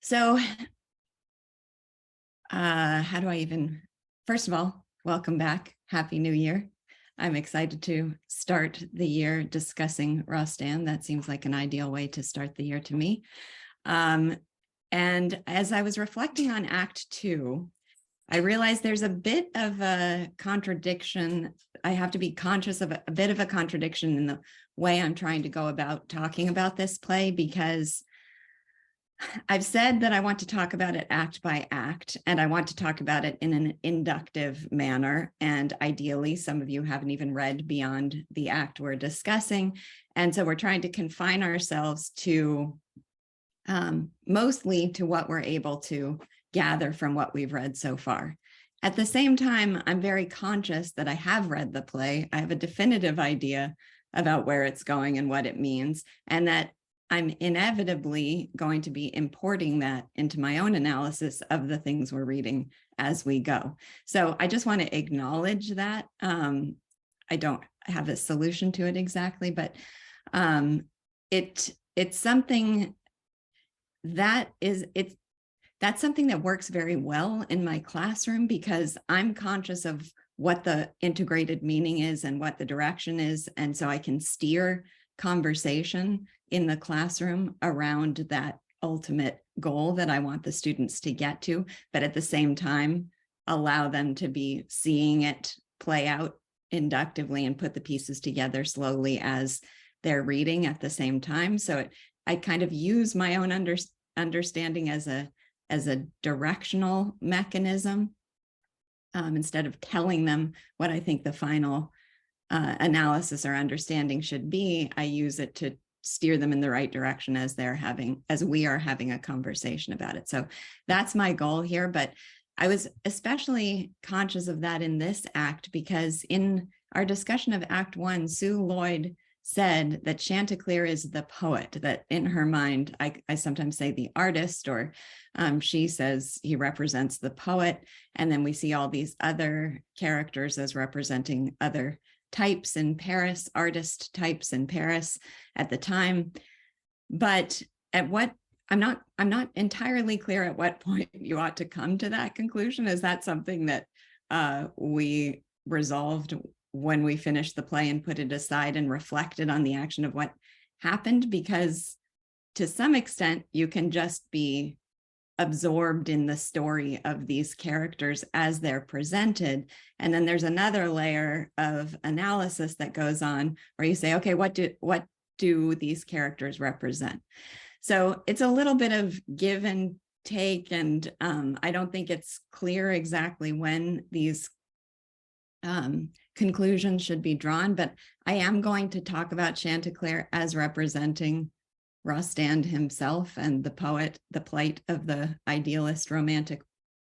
So how do I even, first of all, welcome back. Happy New Year. I'm excited to start the year discussing Rostand. That seems like an ideal way to start the year to me. And as I was reflecting on Act 2, I realized there's a bit of a contradiction. I have to be conscious of a bit of a contradiction in the way I'm trying to go about talking about this play, because I've said that I want to talk about it act by act, and I want to talk about it in an inductive manner. And ideally, some of you haven't even read beyond the act we're discussing. And so we're trying to confine ourselves to mostly to what we're able to gather from what we've read so far. At the same time, I'm very conscious that I have read the play. I have a definitive idea about where it's going and what it means, and that I'm inevitably going to be importing that into my own analysis of the things we're reading as we go. So I just want to acknowledge that. I don't have a solution to it exactly, but it's something that's something that works very well in my classroom, because I'm conscious of what the integrated meaning is and what the direction is. And so I can steer conversation in the classroom around that ultimate goal that I want the students to get to, but at the same time, allow them to be seeing it play out inductively and put the pieces together slowly as they're reading at the same time. So I kind of use my own understanding as a directional mechanism, instead of telling them what I think the final analysis or understanding should be. I use it to steer them in the right direction as we are having a conversation about it. So that's my goal here. But I was especially conscious of that in this act, because in our discussion of Act 1, Sue Lloyd said that Chantecler is the poet, that in her mind, I sometimes say the artist, or she says he represents the poet. And then we see all these other characters as representing other types in Paris, artist types in Paris at the time. But at what, I'm not entirely clear at what point you ought to come to that conclusion. Is that something that we resolved when we finished the play and put it aside and reflected on the action of what happened? Because to some extent, you can just be absorbed in the story of these characters as they're presented. And then there's another layer of analysis that goes on where you say, okay, what do these characters represent? So it's a little bit of give and take. And I don't think it's clear exactly when these conclusions should be drawn, but I am going to talk about Chantecler as representing Rostand himself and the poet, the plight of the idealist romantic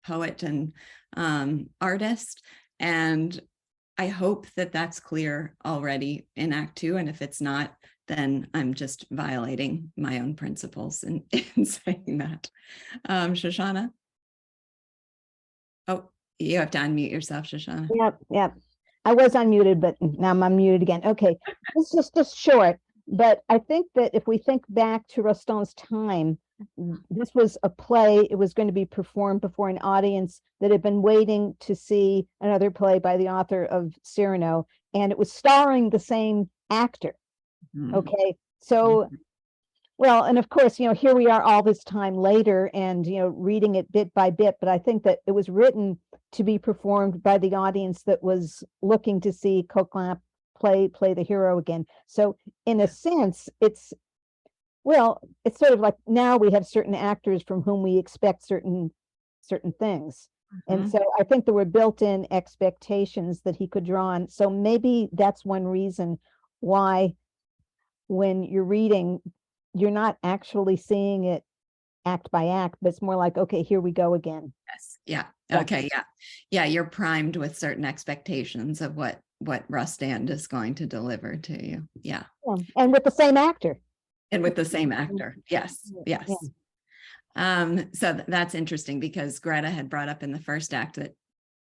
poet and artist. And I hope that that's clear already in Act 2. And if it's not, then I'm just violating my own principles in saying that. Shoshana? Oh, you have to unmute yourself, Shoshana. Yep. I was unmuted, but now I'm unmuted again. Okay, this is just short, but I think that if we think back to Rostand's time, this was a play. It was going to be performed before an audience that had been waiting to see another play by the author of Cyrano, and it was starring the same actor. Okay, so well, and of course, here we are all this time later and, reading it bit by bit, but I think that it was written to be performed by the audience that was looking to see Coquelin play the hero again. So in a sense, it's sort of like now we have certain actors from whom we expect certain things. And so I think there were built-in expectations that he could draw on. So maybe that's one reason why when you're reading, you're not actually seeing it act by act, but it's more like, okay, here we go again. Yes. Yeah. Okay. Yeah. You're primed with certain expectations of what Rostand is going to deliver to you. Yeah. And with the same actor. Yes. Yeah. So that's interesting, because Greta had brought up in the first act that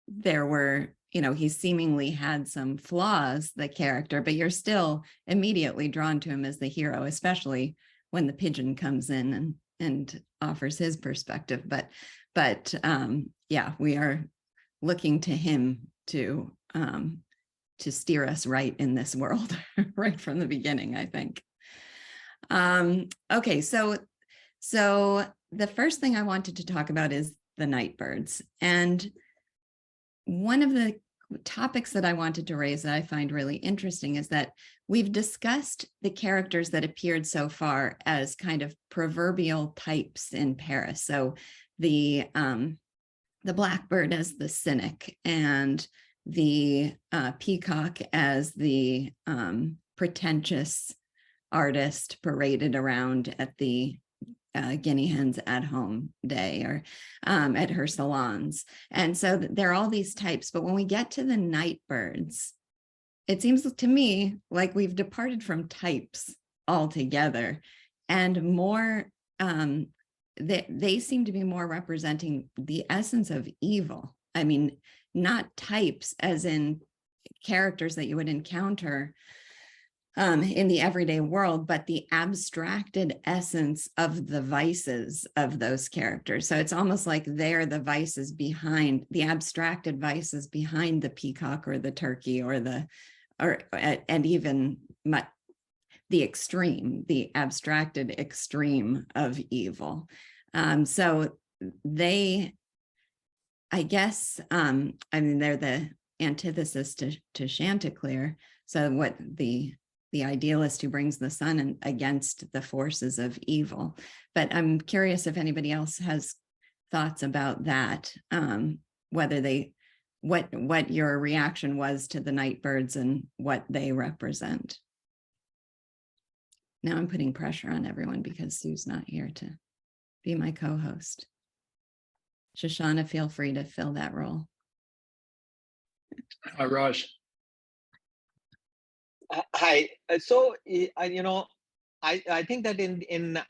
there were, he seemingly had some flaws, the character, but you're still immediately drawn to him as the hero, especially when the pigeon comes in and offers his perspective. But yeah, we are looking to him to steer us right in this world right from the beginning, I think. Okay, so the first thing I wanted to talk about is the nightbirds. And one of the topics that I wanted to raise that I find really interesting is that we've discussed the characters that appeared so far as kind of proverbial types in Paris. So the blackbird as the cynic, and the peacock as the pretentious artist paraded around at the guinea hens at home day, or at her salons. And so there are all these types, but when we get to the nightbirds, it seems to me like we've departed from types altogether, and more they seem to be more representing the essence of evil. I mean, not types as in characters that you would encounter in the everyday world, but the abstracted essence of the vices of those characters. So it's almost like they're the vices behind, the abstracted vices behind the peacock or the turkey or and even the extreme, the abstracted extreme of evil. So they, I guess, I mean, they're the antithesis to Chantecler. So what the idealist who brings the sun against the forces of evil. But I'm curious if anybody else has thoughts about that, whether what your reaction was to the nightbirds and what they represent. Now I'm putting pressure on everyone because Sue's not here to be my co-host. Shoshana, feel free to fill that role. Hi, Raj. Hi. So, I think that in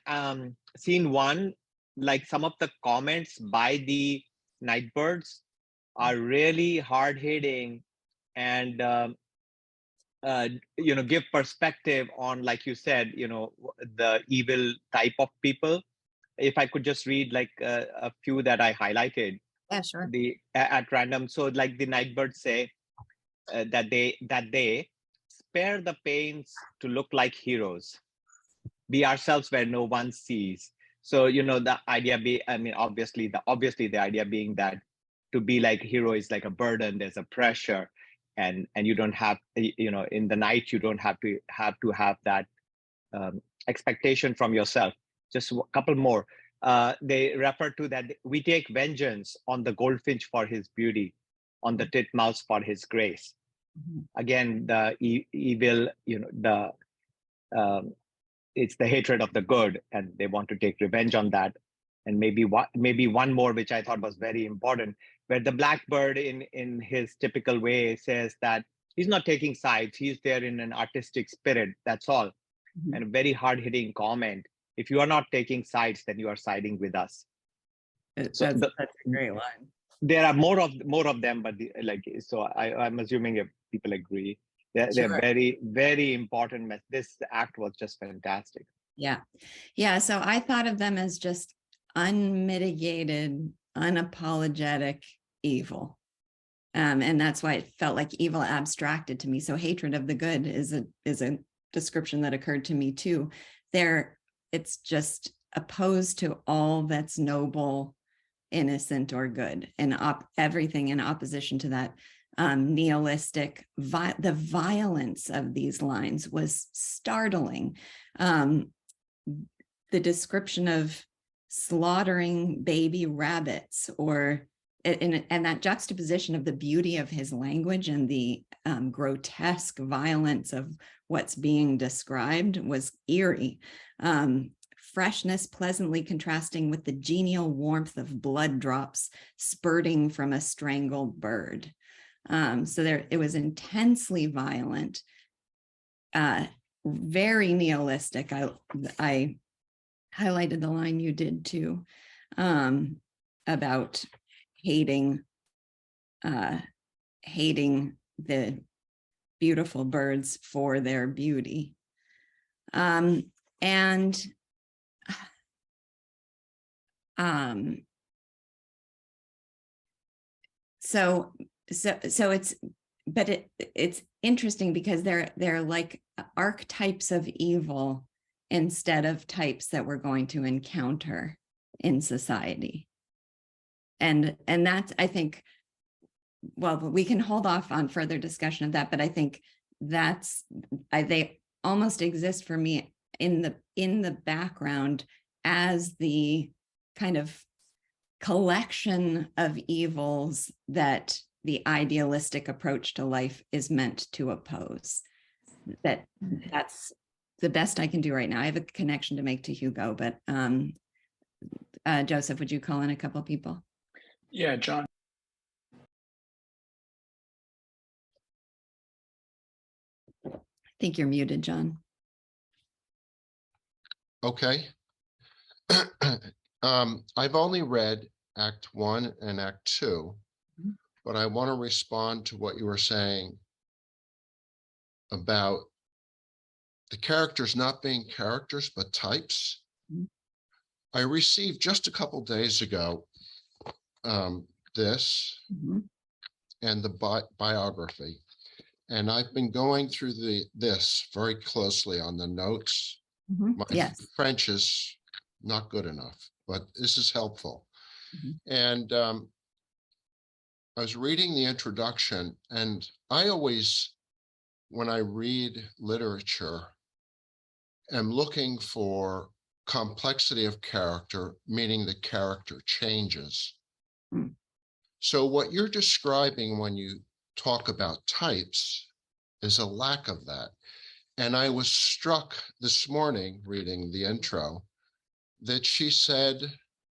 scene one, like some of the comments by the nightbirds are really hard hitting, and give perspective on, like you said, the evil type of people. If I could just read like a few that I highlighted. Yeah, sure. At random. So like the nightbirds say that they spare the pains to look like heroes, be ourselves where no one sees. So the idea obviously the idea being that to be like hero is like a burden, there's a pressure, and you don't have, in the night you don't have to have that expectation from yourself. Just a couple more. They refer to that we take vengeance on the goldfinch for his beauty, on the titmouse for his grace. Again, the evil, it's the hatred of the good, and they want to take revenge on that. And maybe one more, which I thought was very important, where the blackbird in his typical way says that he's not taking sides, he's there in an artistic spirit, that's all. And a very hard-hitting comment. If you are not taking sides, then you are siding with us. That's a great line. There are more of them, but I'm assuming if people agree, they're very, very important. This act was just fantastic. Yeah. So I thought of them as just unmitigated, unapologetic evil. And that's why it felt like evil abstracted to me. So hatred of the good is a description that occurred to me too. It's just opposed to all that's noble, innocent, or good, and everything in opposition to that. Nihilistic, the violence of these lines was startling. The description of slaughtering baby rabbits, and that juxtaposition of the beauty of his language and the grotesque violence of what's being described was eerie. Freshness pleasantly contrasting with the genial warmth of blood drops spurting from a strangled bird. So it was intensely violent, very nihilistic. I highlighted the line you did too, about hating the beautiful birds for their beauty. And So it's, but it's interesting because they're like archetypes of evil instead of types that we're going to encounter in society. And that's, I think, well, we can hold off on further discussion of that, but I think that's, they almost exist for me in the background as the kind of collection of evils that the idealistic approach to life is meant to oppose. That's the best I can do right now. I have a connection to make to Hugo, but Joseph, would you call in a couple people? Yeah, John. I think you're muted, John. Okay. I've only read Act 1 and Act 2, but I want to respond to what you were saying about the characters not being characters, but types. I received just a couple days ago this and the biography, and I've been going through this very closely on the notes. My French is not good enough, but this is helpful. And I was reading the introduction, and I always, when I read literature, am looking for complexity of character, meaning the character changes. So what you're describing when you talk about types is a lack of that. And I was struck this morning reading the intro that she said,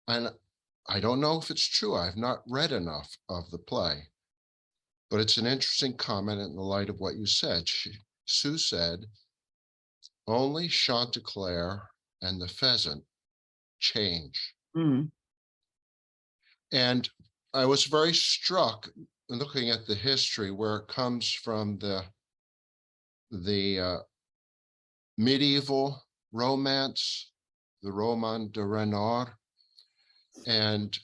and I don't know if it's true, I've not read enough of the play, but it's an interesting comment in the light of what you said. Sue said, only Chantecler and the pheasant change. And I was very struck looking at the history where it comes from the medieval romance, the Roman de Renard, and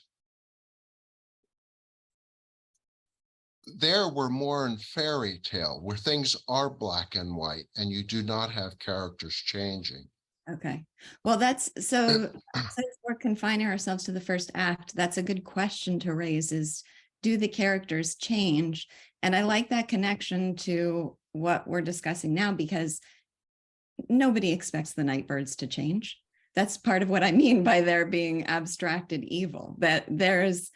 there we're more in fairy tale where things are black and white and you do not have characters changing. Okay, well, that's so since we're confining ourselves to the first act, that's a good question to raise is, do the characters change? And I like that connection to what we're discussing now, because nobody expects the Nightbirds to change. That's part of what I mean by there being abstracted evil, that there's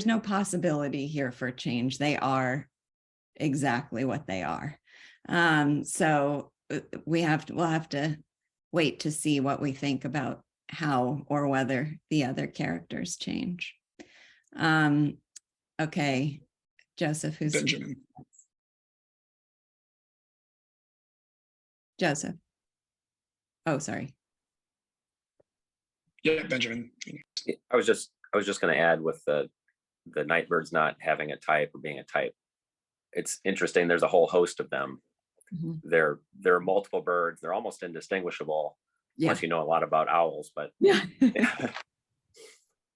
no possibility here for change. They are exactly what they are. So we'll have to wait to see what we think about how or whether the other characters change. Okay, Joseph, who's Benjamin? Joseph. Oh, sorry. Yeah, Benjamin. I was just going to add with the Nightbirds not having a type or being a type. It's interesting. There's a whole host of them. There are multiple birds. They're almost indistinguishable unless you know a lot about owls. But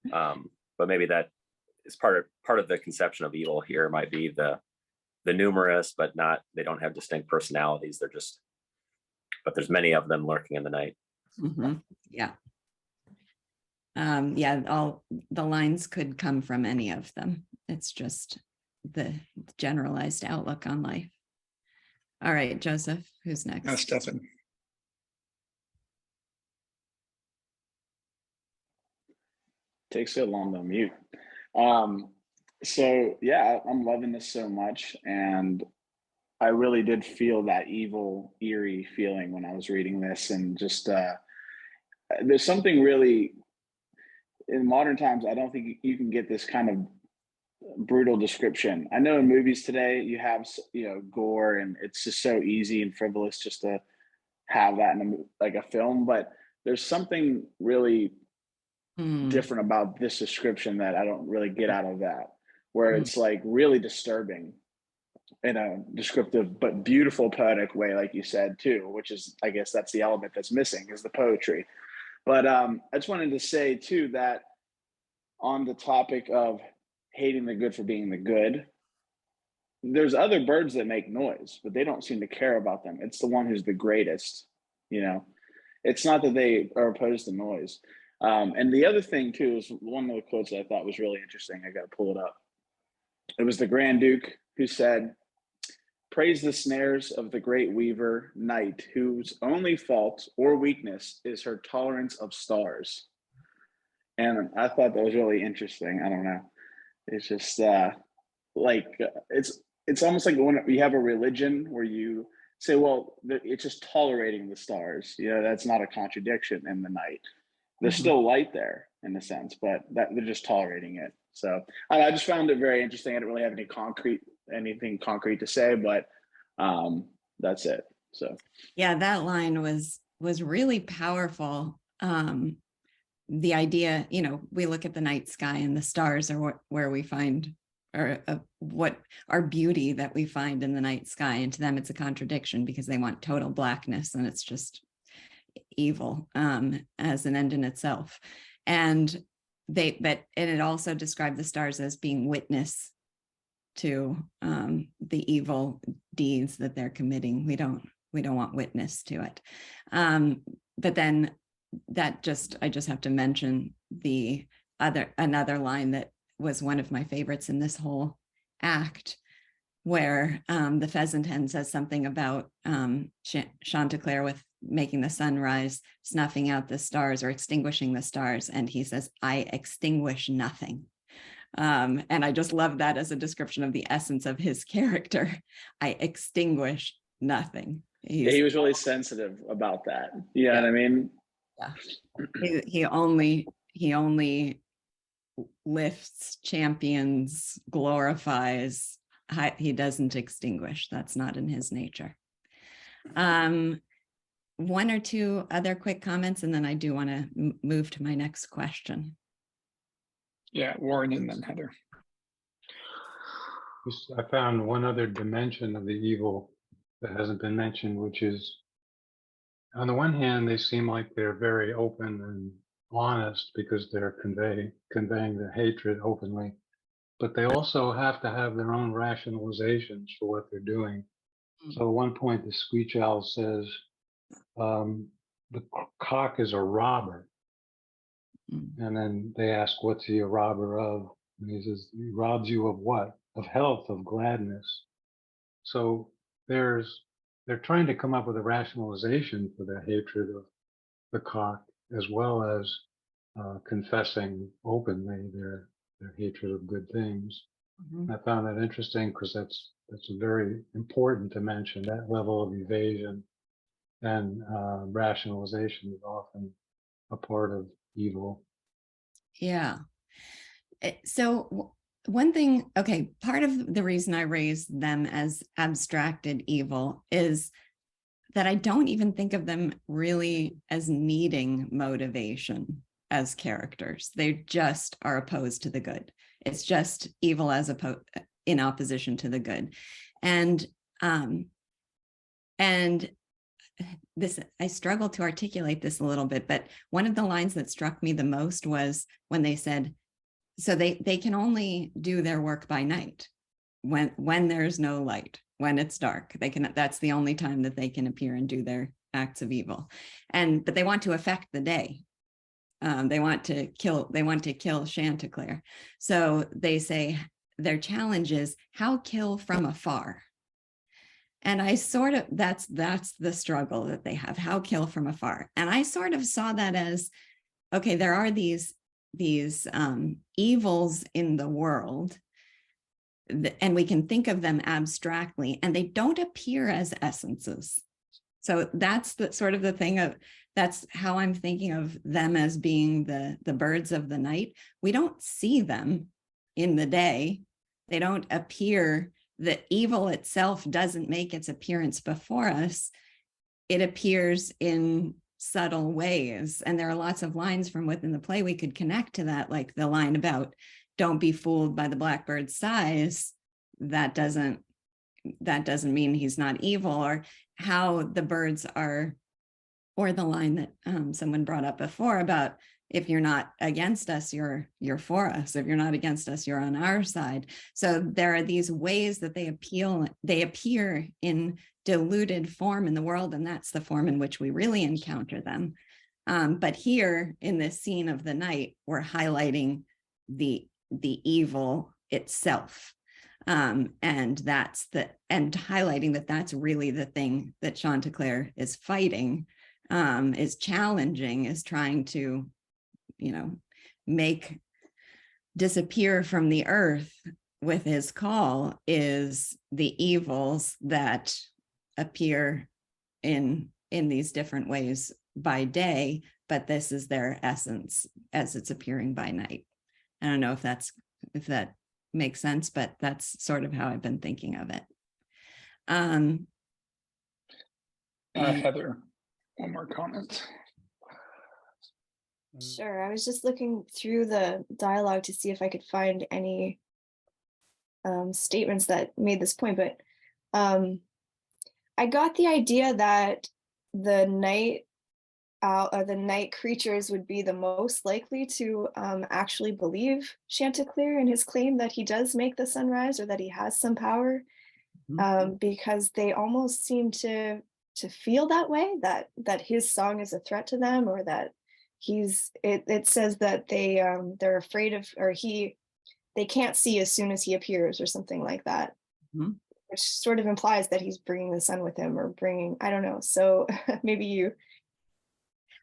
but maybe that is part of the conception of evil here. Might be the numerous, but not, they don't have distinct personalities. They're just, but there's many of them lurking in the night. All the lines could come from any of them. It's just the generalized outlook on life. All right, Joseph, who's next? Stefan. Takes so long to mute. So yeah, I'm loving this so much, and I really did feel that evil, eerie feeling when I was reading this, and just there's something really in modern times. I don't think you can get this kind of brutal description. I know in movies today you have gore, and it's just so easy and frivolous just to have that in a film, but there's something really different about this description that I don't really get out of that, where it's like really disturbing in a descriptive but beautiful poetic way, like you said too, which is, I guess that's the element that's missing, is the poetry. But I just wanted to say too that on the topic of hating the good for being the good, there's other birds that make noise, but they don't seem to care about them. It's the one who's the greatest, you know. It's not that they are opposed to noise. And the other thing too is one of the quotes that I thought was really interesting. I got to pull it up. It was the Grand Duke who said, "Praise the snares of the great weaver night, whose only fault or weakness is her tolerance of stars." And I thought that was really interesting. I don't know. It's just it's almost like when you have a religion where you say, well, it's just tolerating the stars. You know, that's not a contradiction in the night. There's still light there in a sense, but that they're just tolerating it. So I just found it very interesting. I didn't really have anything concrete to say, but that's it. So yeah, that line was really powerful. The idea, you know, we look at the night sky and the stars are where we find, or what our beauty that we find in the night sky, and to them it's a contradiction because they want total blackness and it's just evil as an end in itself. And it also described the stars as being witness to the evil deeds that they're committing. We don't want witness to it. But then I just have to mention another line that was one of my favorites in this whole act, where the pheasant hen says something about Chantecler with making the sun rise, snuffing out the stars or extinguishing the stars. And he says, "I extinguish nothing." And I just love that as a description of the essence of his character. I extinguish nothing. He was really sensitive about that. You know what I mean? Yeah. He only lifts, champions, glorifies. He doesn't extinguish. That's not in his nature. One or two other quick comments, and then I do want to move to my next question. Yeah, Warren and then Heather. I found one other dimension of the evil that hasn't been mentioned, which is, on the one hand, they seem like they're very open and honest because they're conveying their hatred openly, but they also have to have their own rationalizations for what they're doing. So at one point, the screech owl says, the cock is a robber. And then they ask, what's he a robber of? And he says, he robs you of what? Of health, of gladness. So they're trying to come up with a rationalization for their hatred of the cock, as well as confessing openly their hatred of good things. I found that interesting because that's very important to mention. That level of evasion and rationalization is often a part of evil. Yeah. So one thing, okay, part of the reason I raised them as abstracted evil is that I don't even think of them really as needing motivation as characters. They just are opposed to the good. It's just evil as in opposition to the good. And this, I struggle to articulate this a little bit, but one of the lines that struck me the most was when they said, so they can only do their work by night when there's no light, when it's dark. That's the only time that they can appear and do their acts of evil. But they want to affect the day. They want to kill Chantecler. So they say their challenge is how kill from afar. And I sort of, that's the struggle that they have, how kill from afar. And I sort of saw that as, okay, there are these evils in the world, and we can think of them abstractly, and they don't appear as essences. So that's the sort of the thing of, that's how I'm thinking of them as being the birds of the night. We don't see them in the day. They don't appear. The evil itself doesn't make its appearance before us. It appears in subtle ways. And there are lots of lines from within the play we could connect to that, like the line about don't be fooled by the blackbird's size. That doesn't mean he's not evil, or how the birds are, or the line that someone brought up before about if you're not against us, you're for us. If you're not against us, you're on our side. So there are these ways that they appear in diluted form in the world, and that's the form in which we really encounter them. But here in this scene of the night, we're highlighting the evil itself. And highlighting that that's really the thing that Chantecler is fighting, is challenging, is trying to, make disappear from the earth with his call, is the evils that appear in these different ways by day, but this is their essence as it's appearing by night. I don't know if that makes sense, but that's sort of how I've been thinking of it. Heather, one more comment. Sure. I was just looking through the dialogue to see if I could find any statements that made this point, but I got the idea that the night creatures would be the most likely to actually believe Chantecler and his claim that he does make the sunrise, or that he has some power, because they almost seem to feel that way, that his song is a threat to them, or that it says that they're afraid of, or they can't see as soon as he appears, or something like that. Which sort of implies that he's bringing the sun with him, or I don't know. So maybe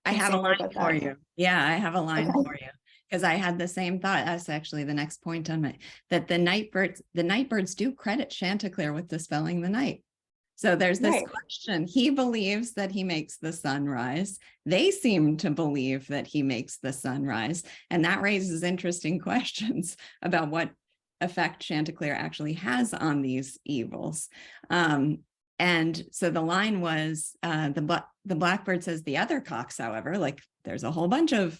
I have a line for you. Yeah, I have a line for you, because I had the same thought. That's actually the next point on that the nightbirds do credit Chantecler with dispelling the night. So there's this question. He believes that he makes the sunrise. They seem to believe that he makes the sunrise. And that raises interesting questions about what effect Chantecler actually has on these evils. And so the line was, the blackbird says, the other cocks, however, like there's a whole bunch of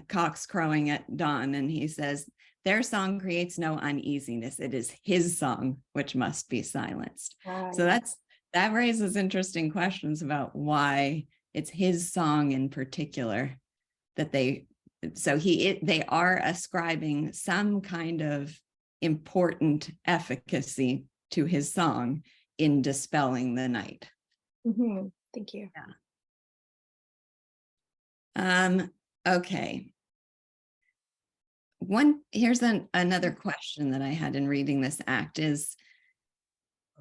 cocks crowing at dawn. And he says, their song creates no uneasiness. It is his song which must be silenced. So that raises interesting questions about why it's his song in particular that they are ascribing some kind of important efficacy to his song in dispelling the night. Thank you. Yeah. Okay. Here's another question that I had in reading this act is,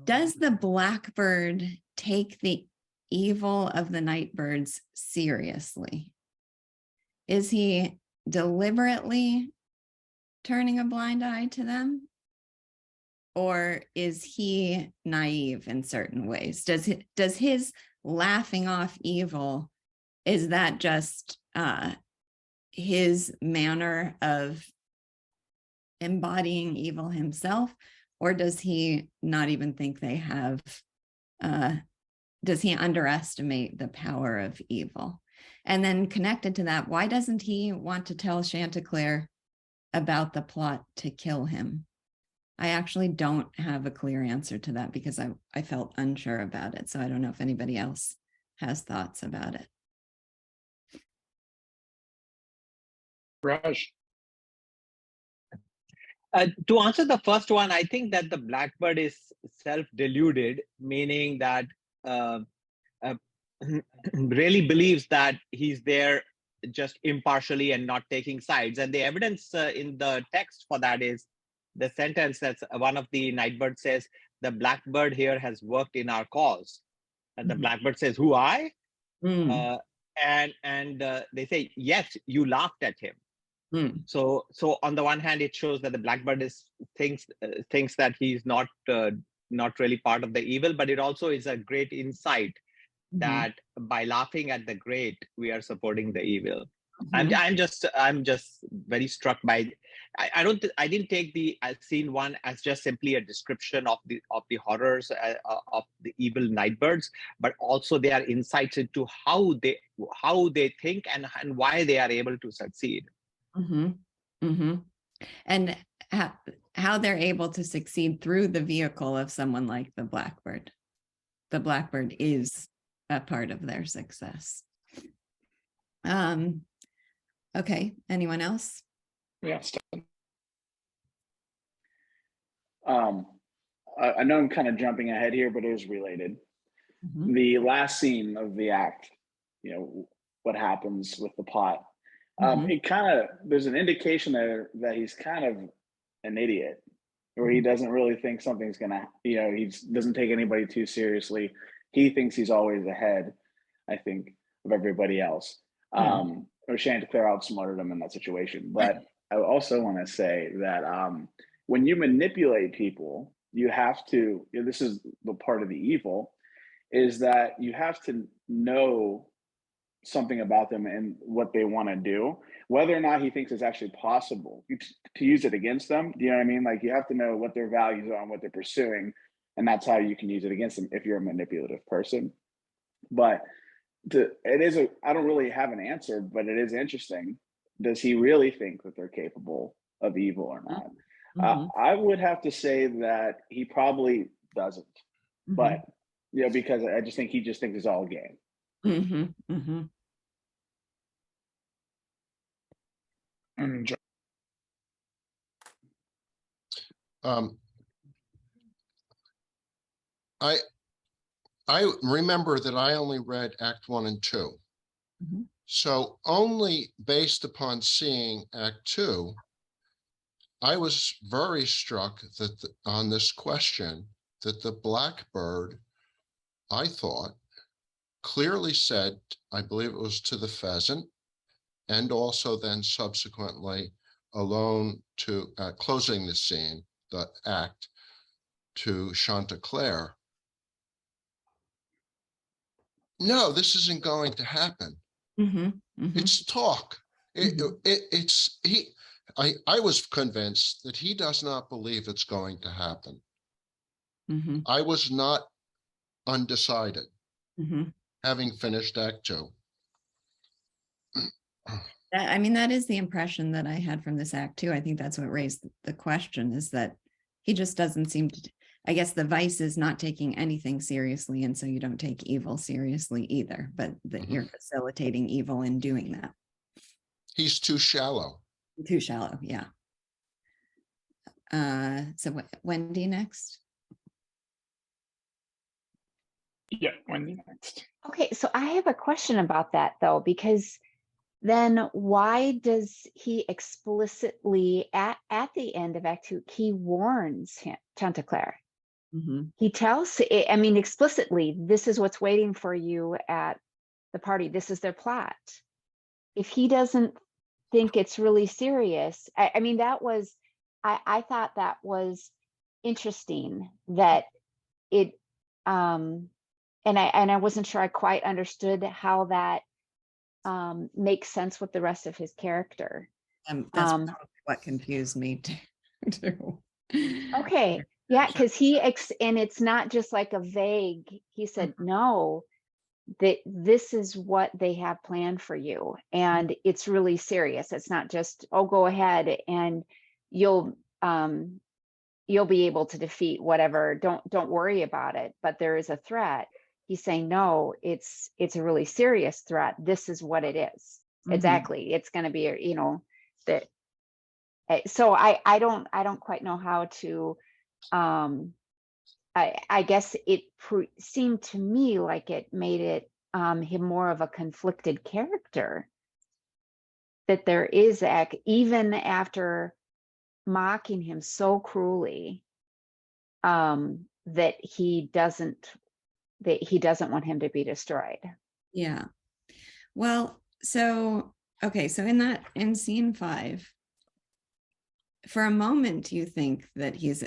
does the blackbird take the evil of the nightbirds seriously? Is he deliberately turning a blind eye to them? Or is he naive in certain ways? Does his laughing off evil, is that just his manner of embodying evil himself? Or does he not even think they have, does he underestimate the power of evil? And then connected to that, why doesn't he want to tell Chantecler about the plot to kill him? I actually don't have a clear answer to that, because I felt unsure about it. So I don't know if anybody else has thoughts about it. Raj. To answer the first one, I think that the blackbird is self-deluded, meaning that really believes that he's there just impartially and not taking sides. And the evidence in the text for that is the sentence that's one of the nightbirds says, the blackbird here has worked in our cause. And the blackbird says, who, I? And they say, yes, you laughed at him. So on the one hand, it shows that the blackbird thinks that he's not really part of the evil, but it also is a great insight that by laughing at the great, we are supporting the evil. I'm just very struck by. I didn't take the scene one as just simply a description of the horrors of the evil nightbirds, but also their insights into how they think and why they are able to succeed. And how they're able to succeed through the vehicle of someone like the blackbird. The blackbird is a part of their success. Okay, anyone else? Yeah. I know I'm kind of jumping ahead here, but it is related. Mhm. The last scene of the act, you know, what happens with the pot. Mhm. It kind of, there's an indication there that he's kind of an idiot, where he doesn't really think something's gonna, you know, he doesn't take anybody too seriously. He thinks he's always ahead, I think, of everybody else. Or Chantecler outsmarted him in that situation. But I also want to say that when you manipulate people, you have to, you know, this is the part of the evil, is that you have to know something about them and what they want to do, whether or not he thinks it's actually possible to use it against them. Do you know what I mean? Like, you have to know what their values are and what they're pursuing, and that's how you can use it against them if you're a manipulative person. But I don't really have an answer, but it is interesting. Does he really think that they're capable of evil or not? I would have to say that he probably doesn't, but you know, because I just think he just thinks it's all a game. And I remember that I only read Act 1 and 2. So only based upon seeing Act 2, I was very struck that on this question that the blackbird, I thought, clearly said, I believe it was to the pheasant, and also then subsequently alone to closing the scene, the act, to Chantecler, no, this isn't going to happen. It's talk. I was convinced that he does not believe it's going to happen. I was not undecided, having finished Act 2. I mean, that is the impression that I had from this act too. I think that's what raised the question, is that he just doesn't seem to, I guess the vice is not taking anything seriously, and so you don't take evil seriously either, but that you're facilitating evil in doing that. He's too shallow. Too shallow, yeah. So Wendy next. yeah, Wendy next. Okay, so I have a question about that though, because then why does he explicitly at the end of Act 2, he warns him, Chantecler. He tells, I mean, explicitly, this is what's waiting for you at the party. This is their plot. If he doesn't think it's really serious, I mean, that was, I thought that was interesting that it, and I wasn't sure I quite understood how that makes sense with the rest of his character. That's probably what confused me too. Okay, yeah, because and it's not just like a vague, he said, no, that this is what they have planned for you, and it's really serious. It's not just, oh, go ahead and you'll be able to defeat whatever, don't worry about it, but there is a threat. He's saying, no, it's a really serious threat. This is what it is. Exactly. It's going to be, you know, that. So I don't quite know how to, I guess it seemed to me like it made it him more of a conflicted character, that there is, even after mocking him so cruelly, that he doesn't want him to be destroyed. Yeah. Well, so, okay. So in scene 5, for a moment, you think that he's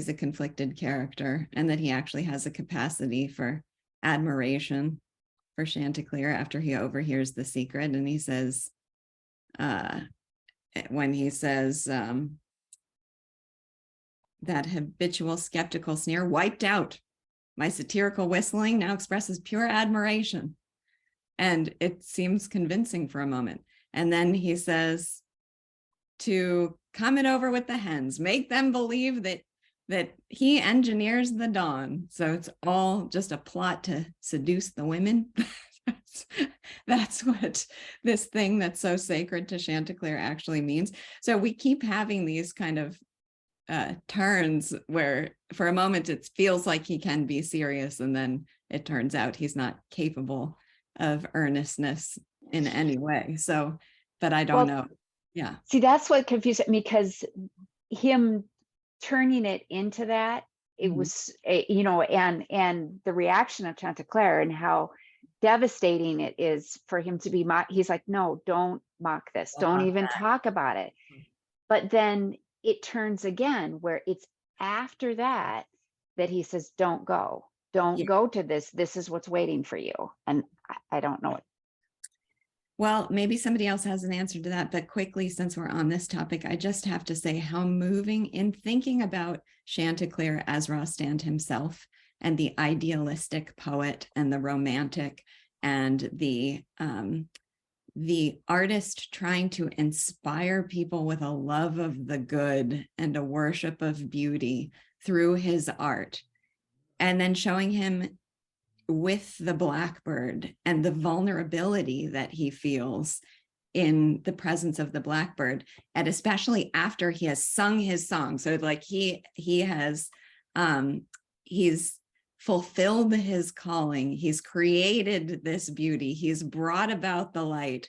a conflicted character and that he actually has a capacity for admiration for Chantecler after he overhears the secret. And he says, when he says, that habitual skeptical sneer wiped out. My satirical whistling now expresses pure admiration. And it seems convincing for a moment. And then he says, to come it over with the hens, make them believe that he engineers the dawn. So it's all just a plot to seduce the women. That's what this thing that's so sacred to Chantecler actually means. So we keep having these kind of turns where for a moment it feels like he can be serious, and then it turns out he's not capable of earnestness in any way. So, but I don't know. Yeah. See, that's what confused me, because him turning it into that, it was, and the reaction of Chantecler and how devastating it is for him to be mocked. He's like, no, don't mock this. Don't even talk about it. But then it turns again where it's after that he says, don't go to this. This is what's waiting for you. And I don't know it. Well, maybe somebody else has an answer to that, but quickly, since we're on this topic, I just have to say how moving in thinking about Chantecler as Rostand himself and the idealistic poet and the romantic and the artist trying to inspire people with a love of the good and a worship of beauty through his art, and then showing him with the blackbird and the vulnerability that he feels in the presence of the blackbird, and especially after he has sung his song. So like he's fulfilled his calling, he's created this beauty, he's brought about the light,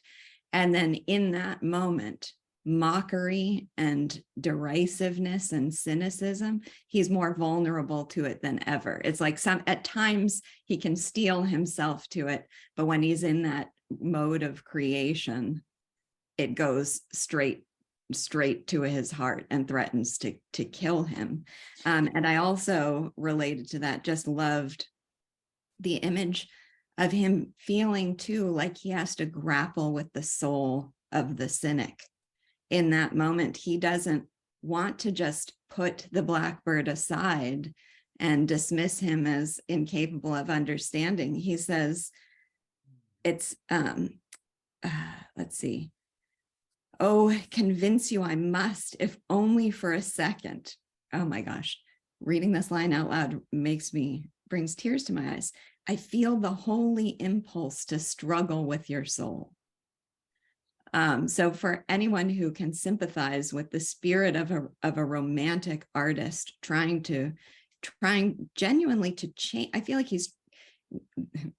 and then in that moment, mockery and derisiveness and cynicism, he's more vulnerable to it than ever. It's like at times he can steel himself to it, but when he's in that mode of creation, it goes straight to his heart and threatens to kill him. And I also, related to that, just loved the image of him feeling too like he has to grapple with the soul of the cynic. In that moment, he doesn't want to just put the blackbird aside and dismiss him as incapable of understanding. He says, it's, let's see. Oh, convince you I must, if only for a second. Oh my gosh, reading this line out loud brings tears to my eyes. I feel the holy impulse to struggle with your soul. So for anyone who can sympathize with the spirit of a romantic artist trying genuinely to change, I feel like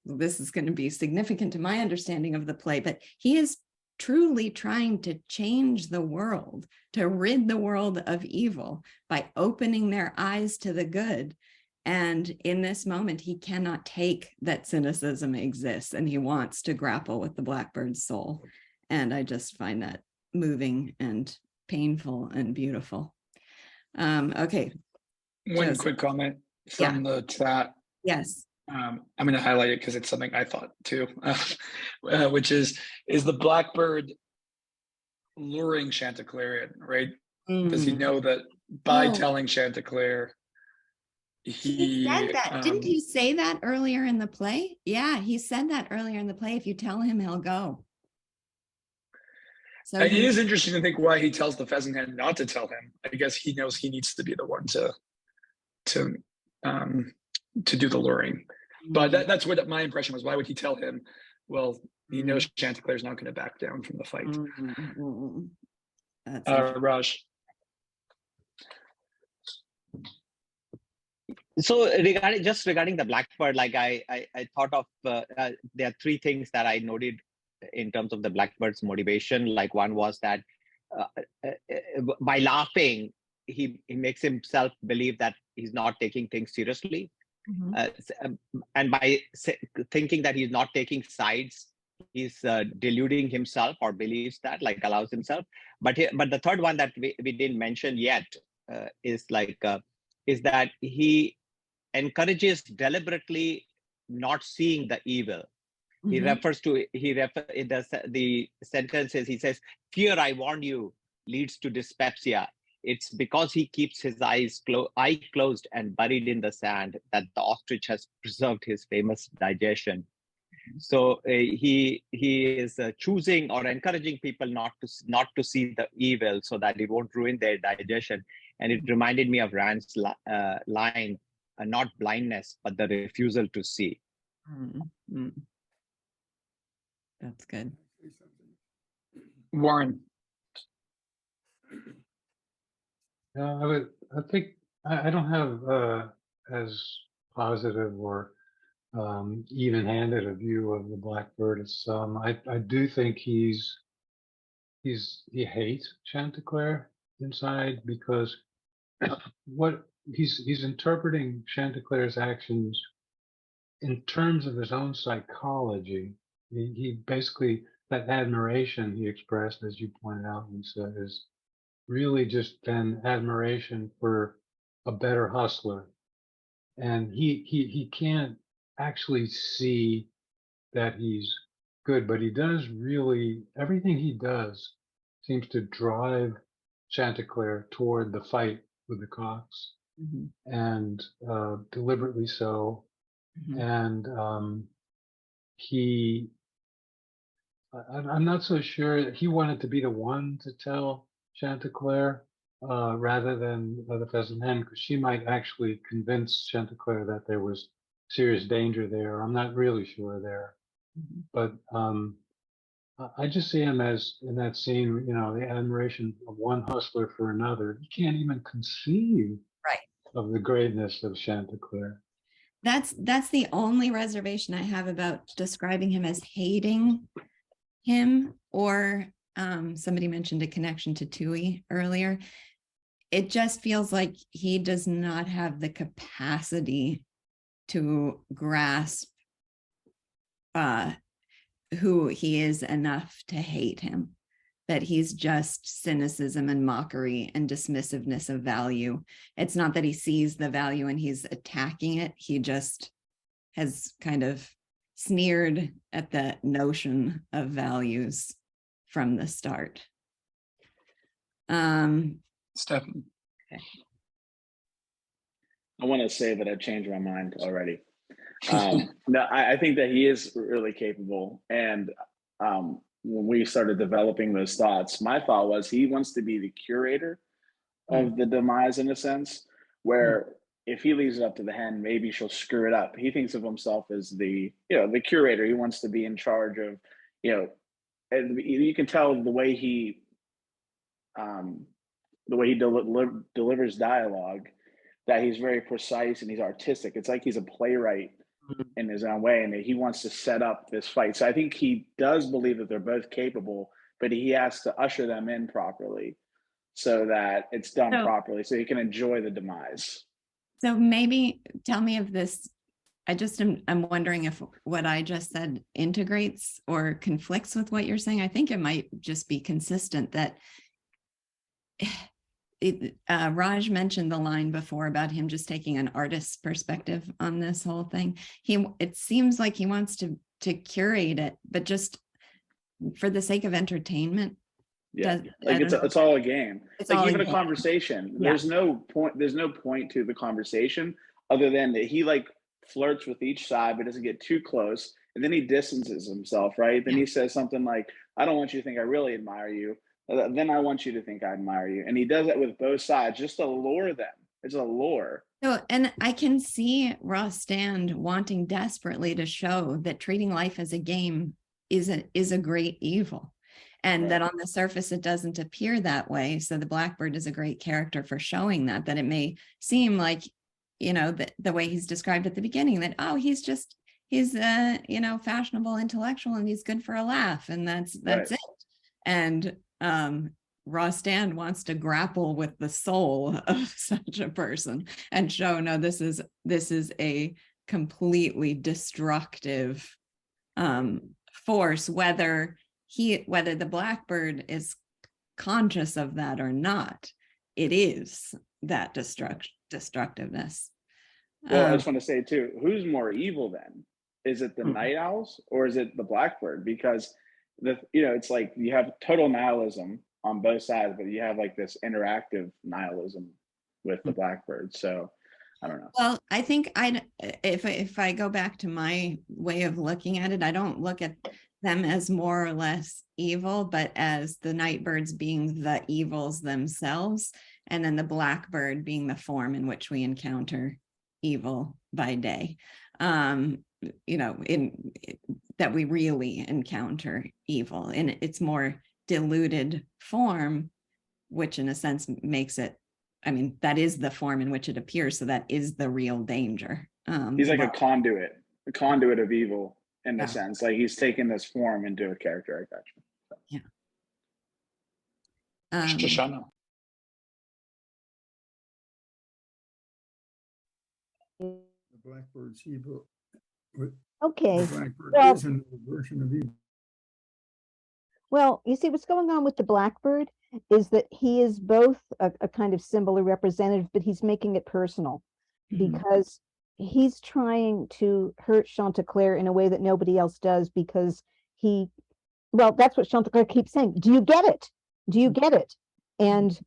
this is going to be significant to my understanding of the play, but he is truly trying to change the world, to rid the world of evil by opening their eyes to the good. And in this moment, he cannot take that cynicism exists, and he wants to grapple with the blackbird's soul. And I just find that moving and painful and beautiful. Okay. One quick comment from the chat. Yes. I'm going to highlight it because it's something I thought too, which is the blackbird luring Chantecler in, right? Does he know that by telling Chantecler, he said that? Didn't you say that earlier in the play? Yeah, he said that earlier in the play. If you tell him, he'll go. So it is interesting to think why he tells the pheasant hen not to tell him. I guess he knows he needs to be the one to do the luring. But that's what my impression was. Why would he tell him? Well, he knows Chantecler's not going to back down from the fight. Raj. So regarding the blackbird, like I thought of there are three things that I noted in terms of the blackbird's motivation. Like one was that by laughing, he makes himself believe that he's not taking things seriously. And by thinking that he's not taking sides, he's deluding himself, or believes that, like allows himself. But the third one that we didn't mention yet is that he encourages deliberately not seeing the evil. He refers to the sentences. He says, "Fear, I warn you, leads to dyspepsia. It's because he keeps his eye closed and buried in the sand that the ostrich has preserved his famous digestion." So he is choosing or encouraging people not to see the evil so that it won't ruin their digestion. And it reminded me of Rand's line, "Not blindness, but the refusal to see." That's good. Warren. I think I don't have as positive or even-handed a view of the Blackbird. It's I do think he hates Chantecler inside, because what he's interpreting Chantecler's actions in terms of his own psychology. He basically, that admiration he expressed, as you pointed out, Lisa, is really just an admiration for a better hustler. And he can't actually see that he's good, but he does really, everything he does seems to drive Chantecler toward the fight with the Cox, and deliberately so. And I'm not so sure that he wanted to be the one to tell Chantecler rather than the pheasant hen, because she might actually convince Chantecler that there was serious danger there. I'm not really sure there, but I just see him as, in that scene, you know, the admiration of one hustler for another. He can't even conceive of the greatness of Chantecler. That's the only reservation I have about describing him as hating him, or somebody mentioned a connection to Tui earlier. It just feels like he does not have the capacity to grasp who he is enough to hate him, that he's just cynicism and mockery and dismissiveness of value. It's not that he sees the value and he's attacking it. He just has kind of sneered at the notion of values from the start. Stephanie. Okay. I want to say that I've changed my mind already. No, I think that he is really capable. And when we started developing those thoughts, my thought was he wants to be the curator of the demise, in a sense, where if he leaves it up to the hen, maybe she'll screw it up. He thinks of himself as the curator. He wants to be in charge of, and you can tell the way he delivers dialogue, that he's very precise and he's artistic. It's like he's a playwright in his own way, and that he wants to set up this fight. So I think he does believe that they're both capable, but he has to usher them in properly so that it's done properly, so he can enjoy the demise. So maybe tell me if this, I'm wondering if what I just said integrates or conflicts with what you're saying. I think it might just be consistent that Raj mentioned the line before about him just taking an artist's perspective on this whole thing. It seems like he wants to curate it, but just for the sake of entertainment. Yeah, it's all a game. It's like even a conversation. Yeah. There's no point to the conversation other than that he like flirts with each side but doesn't get too close, and then he distances himself, right? Then he says something like, I don't want you to think I really admire you. Then I want you to think I admire you. And he does that with both sides just to lure them. It's a lure. So, and I can see Rostand wanting desperately to show that treating life as a game is a great evil. And that on the surface, it doesn't appear that way. So the Blackbird is a great character for showing that it may seem like, the way he's described at the beginning, that, oh, he's a, fashionable intellectual and he's good for a laugh. And that's it. And Rostand wants to grapple with the soul of such a person and show, no, this is a completely destructive force, whether the Blackbird is conscious of that or not. It is that destructiveness. Well, I just want to say too, who's more evil then? Is it the night owls or is it the Blackbird? Because it's like you have total nihilism on both sides, but you have like this interactive nihilism with the Blackbird. So I don't know. Well, I think if I go back to my way of looking at it, I don't look at them as more or less evil, but as the nightbirds being the evils themselves, and then the Blackbird being the form in which we encounter evil by day. that we really encounter evil in its more diluted form, which in a sense makes it, I mean, that is the form in which it appears. So that is the real danger. He's like a conduit of evil in a sense. Like he's taken this form into a character. I got you. Yeah. Shoshana. The Blackbird's evil. Okay. The Blackbird Well, is an version of evil. Well, you see, what's going on with the Blackbird is that he is both a kind of symbol or representative, but he's making it personal because he's trying to hurt Chantecler in a way that nobody else does because well, that's what Chantecler keeps saying. Do you get it? Do you get it? And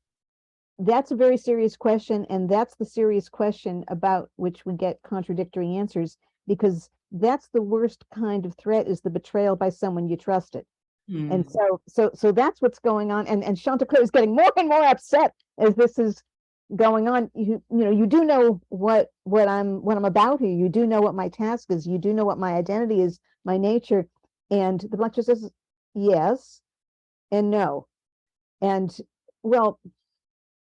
that's a very serious question. And that's the serious question about which we get contradictory answers, because that's the worst kind of threat, is the betrayal by someone you trusted. And so that's what's going on. And Chantecler is getting more and more upset as this is going on. You do know what I'm about here. You do know what my task is. You do know what my identity is, my nature. And the Blackbird says yes and no. And well,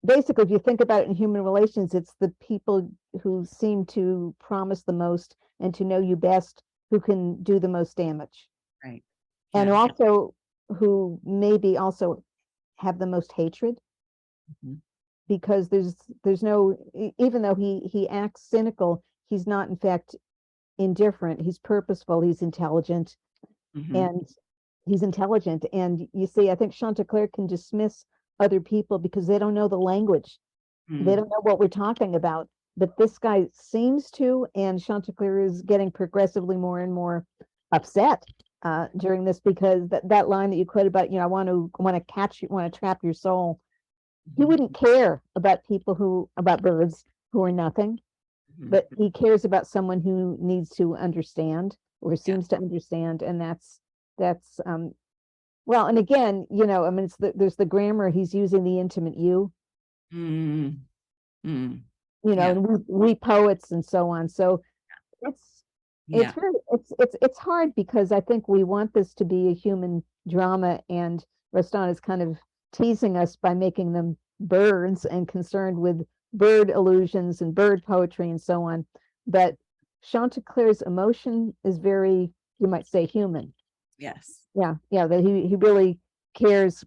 basically, if you think about it in human relations, it's the people who seem to promise the most and to know you best who can do the most damage. Right. And also who maybe also have the most hatred, because there's no, even though he acts cynical, he's not in fact indifferent. He's purposeful, he's intelligent, and you see, I think Chantecler can dismiss other people because they don't know the language. They don't know what we're talking about, but this guy seems to, and Chantecler is getting progressively more and more upset during this, because that line that you quoted about, I want to catch you, want to trap your soul. He wouldn't care about about birds who are nothing, but he cares about someone who needs to understand or seems to understand. And that's well, and again, I mean, there's the grammar, he's using the intimate you, and we poets and so on. So it's hard, because I think we want this to be a human drama, and Rostand is kind of teasing us by making them birds and concerned with bird illusions and bird poetry and so on. But Chantecler's emotion is very, you might say, human. Yes. Yeah, that he really cares,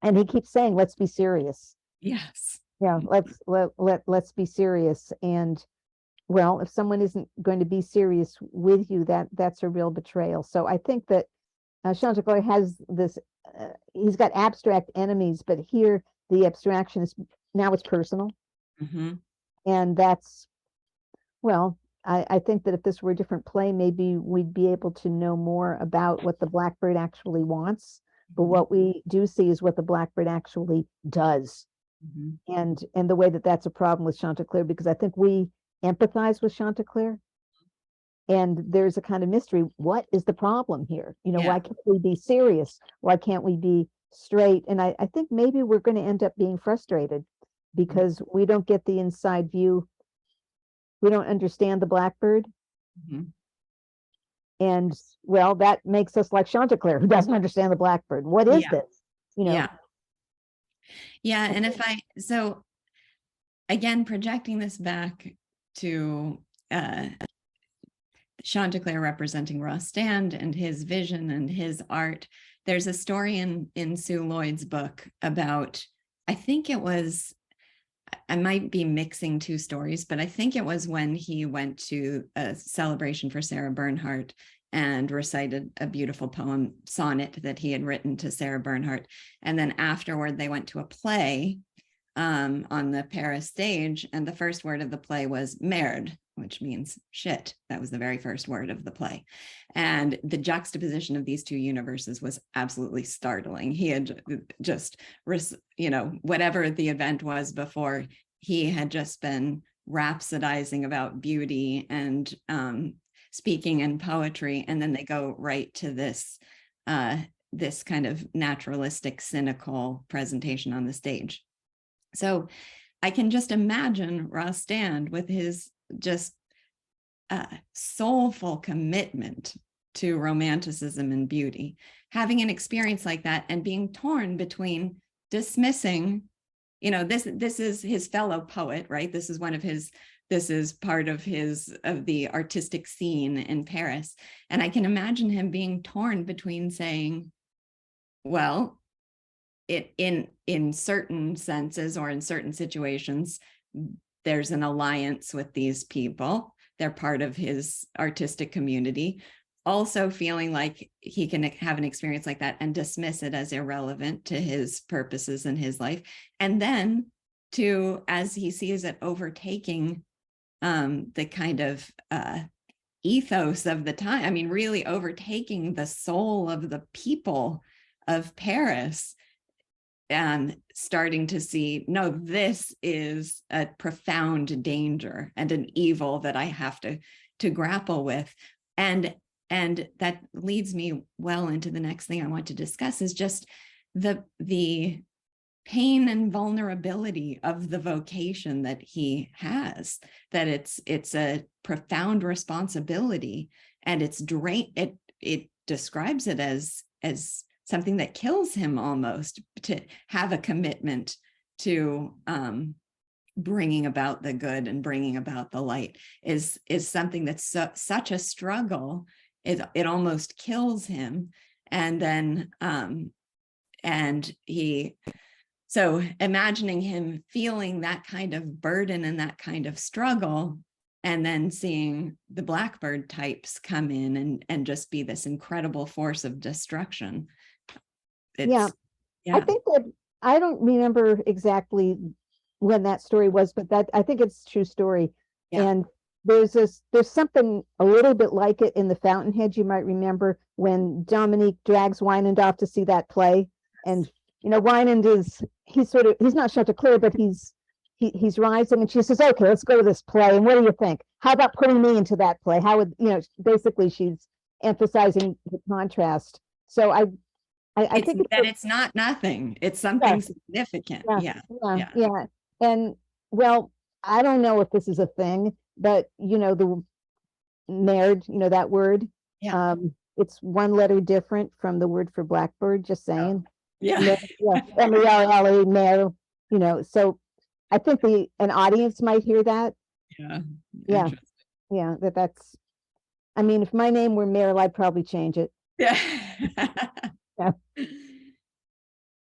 and he keeps saying, let's be serious. Yes. Yeah, let's be serious. And well, if someone isn't going to be serious with you, that's a real betrayal. So I think that Chantecler has this, he's got abstract enemies, but here the abstraction is, now it's personal. And that's, well, I think that if this were a different play, maybe we'd be able to know more about what the Blackbird actually wants. But what we do see is what the Blackbird actually does. And the way that's a problem with Chantecler, because I think we empathize with Chantecler, and there's a kind of mystery. What is the problem here? Why can't we be serious? Why can't we be straight? And I think maybe we're going to end up being frustrated because we don't get the inside view. We don't understand the Blackbird. And well, that makes us like Chantecler, who doesn't understand the Blackbird. What is this? Yeah. And so again, projecting this back to Chantecler representing Rostand and his vision and his art, there's a story in Sue Lloyd's book about, I think it was, I might be mixing two stories, but I think it was when he went to a celebration for Sarah Bernhardt and recited a beautiful poem sonnet that he had written to Sarah Bernhardt. And then afterward, they went to a play on the Paris stage. And the first word of the play was merde, which means shit. That was the very first word of the play. And the juxtaposition of these two universes was absolutely startling. He had just, whatever the event was before, he had just been rhapsodizing about beauty and speaking in poetry. And then they go right to this kind of naturalistic, cynical presentation on the stage. So I can just imagine Rostand with his just soulful commitment to romanticism and beauty, having an experience like that and being torn between dismissing, this is his fellow poet, right? This is part of the artistic scene in Paris. And I can imagine him being torn between saying, well, in certain senses or in certain situations, there's an alliance with these people. They're part of his artistic community. Also feeling like he can have an experience like that and dismiss it as irrelevant to his purposes in his life. And then as he sees it, overtaking the kind of ethos of the time. I mean, really overtaking the soul of the people of Paris, and starting to see, no, this is a profound danger and an evil that I have to grapple with. And that leads me well into the next thing I want to discuss, is just the pain and vulnerability of the vocation that he has, that it's a profound responsibility, and it describes it as something that kills him almost, to have a commitment to bringing about the good and bringing about the light is something that's such a struggle. It almost kills him. And then so imagining him feeling that kind of burden and that kind of struggle, and then seeing the Blackbird types come in and just be this incredible force of destruction. I think that, I don't remember exactly when that story was, but I think it's a true story. Yeah. And there's something a little bit like it in The Fountainhead. You might remember when Dominique drags Wynand off to see that play, and Wynand he's not Chantecler, but he's rising, and she says, okay, let's go to this play. And what do you think? How about putting me into that play? How would, basically she's emphasizing the contrast. So I think it's not nothing. It's something significant. Yeah. And well, I don't know if this is a thing, but the merde, that word, it's one letter different from the word for blackbird, just saying. M-E-R-L-E, merde, so I think an audience might hear that. That's, I mean, if my name were Meryl, I'd probably change it.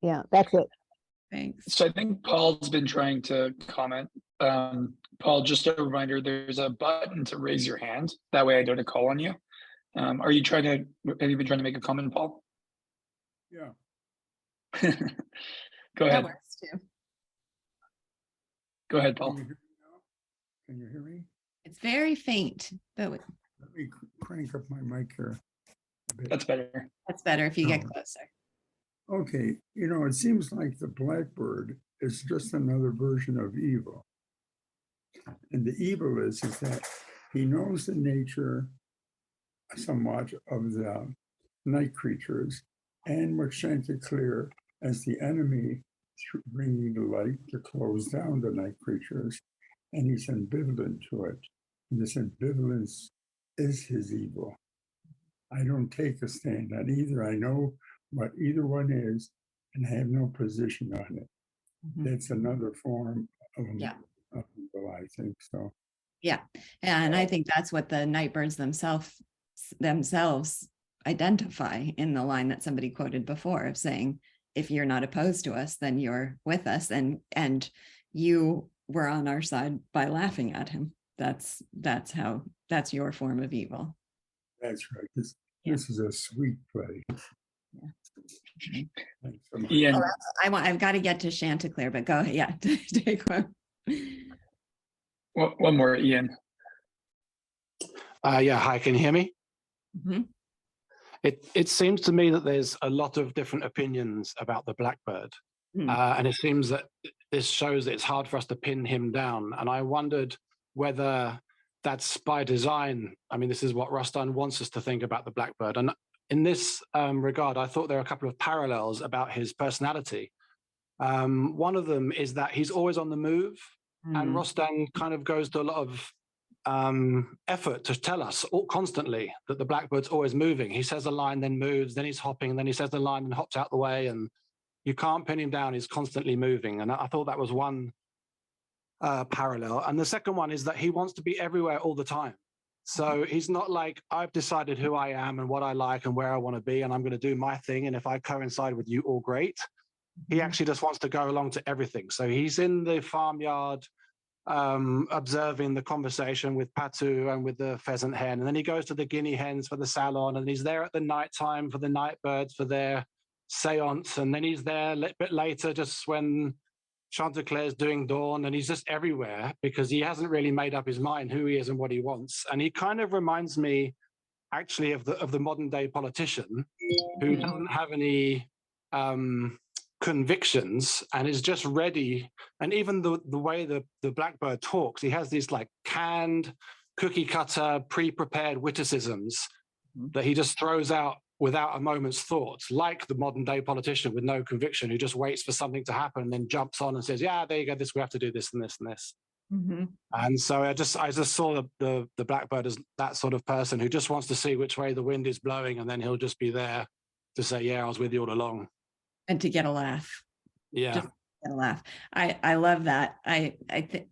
Yeah, that's it. Thanks. So I think Paul's been trying to comment. Paul, just a reminder, there's a button to raise your hand. That way I don't call on you. Have you been trying to make a comment, Paul? Yeah. Go ahead. That works too. Go ahead, Paul. Can you hear me? It's very faint, but let me crank up my mic here a bit. That's better. That's better if you get closer. Okay, it seems like the blackbird is just another version of evil. And the evil is that he knows the nature somewhat of the night creatures, and with Chantecler as the enemy bringing the light to close down the night creatures, and he's ambivalent to it. And this ambivalence is his evil. I don't take a stand on either. I know what either one is, and I have no position on it. That's another form of evil, I think so. Yeah, and I think that's what the Nightbirds themselves identify in the line that somebody quoted before, of saying, if you're not opposed to us, then you're with us, and you were on our side by laughing at him. That's your form of evil. That's right. This is a sweet play. Ian, I've got to get to Chantecler, but go ahead. Yeah, take one. One more, Ian. Hi, can you hear me? Mm-hmm. It seems to me that there's a lot of different opinions about the blackbird, and it seems that this shows that it's hard for us to pin him down. And I wondered whether that's by design. I mean, this is what Rostand wants us to think about the blackbird. And in this regard, I thought there are a couple of parallels about his personality. One of them is that he's always on the move, and Rostand kind of goes to a lot of effort to tell us constantly that the blackbird's always moving. He says a line, then moves, then he's hopping, and then he says the line and hops out the way, and you can't pin him down. He's constantly moving. And I thought that was one parallel. And the second one is that he wants to be everywhere all the time. So he's not like, I've decided who I am and what I like and where I want to be, and I'm going to do my thing. And if I coincide with you, all great. He actually just wants to go along to everything. So he's in the farmyard, observing the conversation with Patu and with the pheasant hen. And then he goes to the guinea hens for the salon, and he's there at the night time for the night birds for their seance. And then he's there a bit later just when Chantecler's doing dawn, and he's just everywhere because he hasn't really made up his mind who he is and what he wants. And he kind of reminds me actually of the modern day politician who doesn't have any convictions and is just ready. And even the way the blackbird talks, he has these like canned, cookie cutter, pre-prepared witticisms that he just throws out without a moment's thought, like the modern day politician with no conviction who just waits for something to happen and then jumps on and says, yeah, there you go, we have to do this and this and this. And so I just saw the blackbird as that sort of person who just wants to see which way the wind is blowing, and then he'll just be there to say, yeah, I was with you all along. And to get a laugh. Yeah. Just get a laugh. I love that. I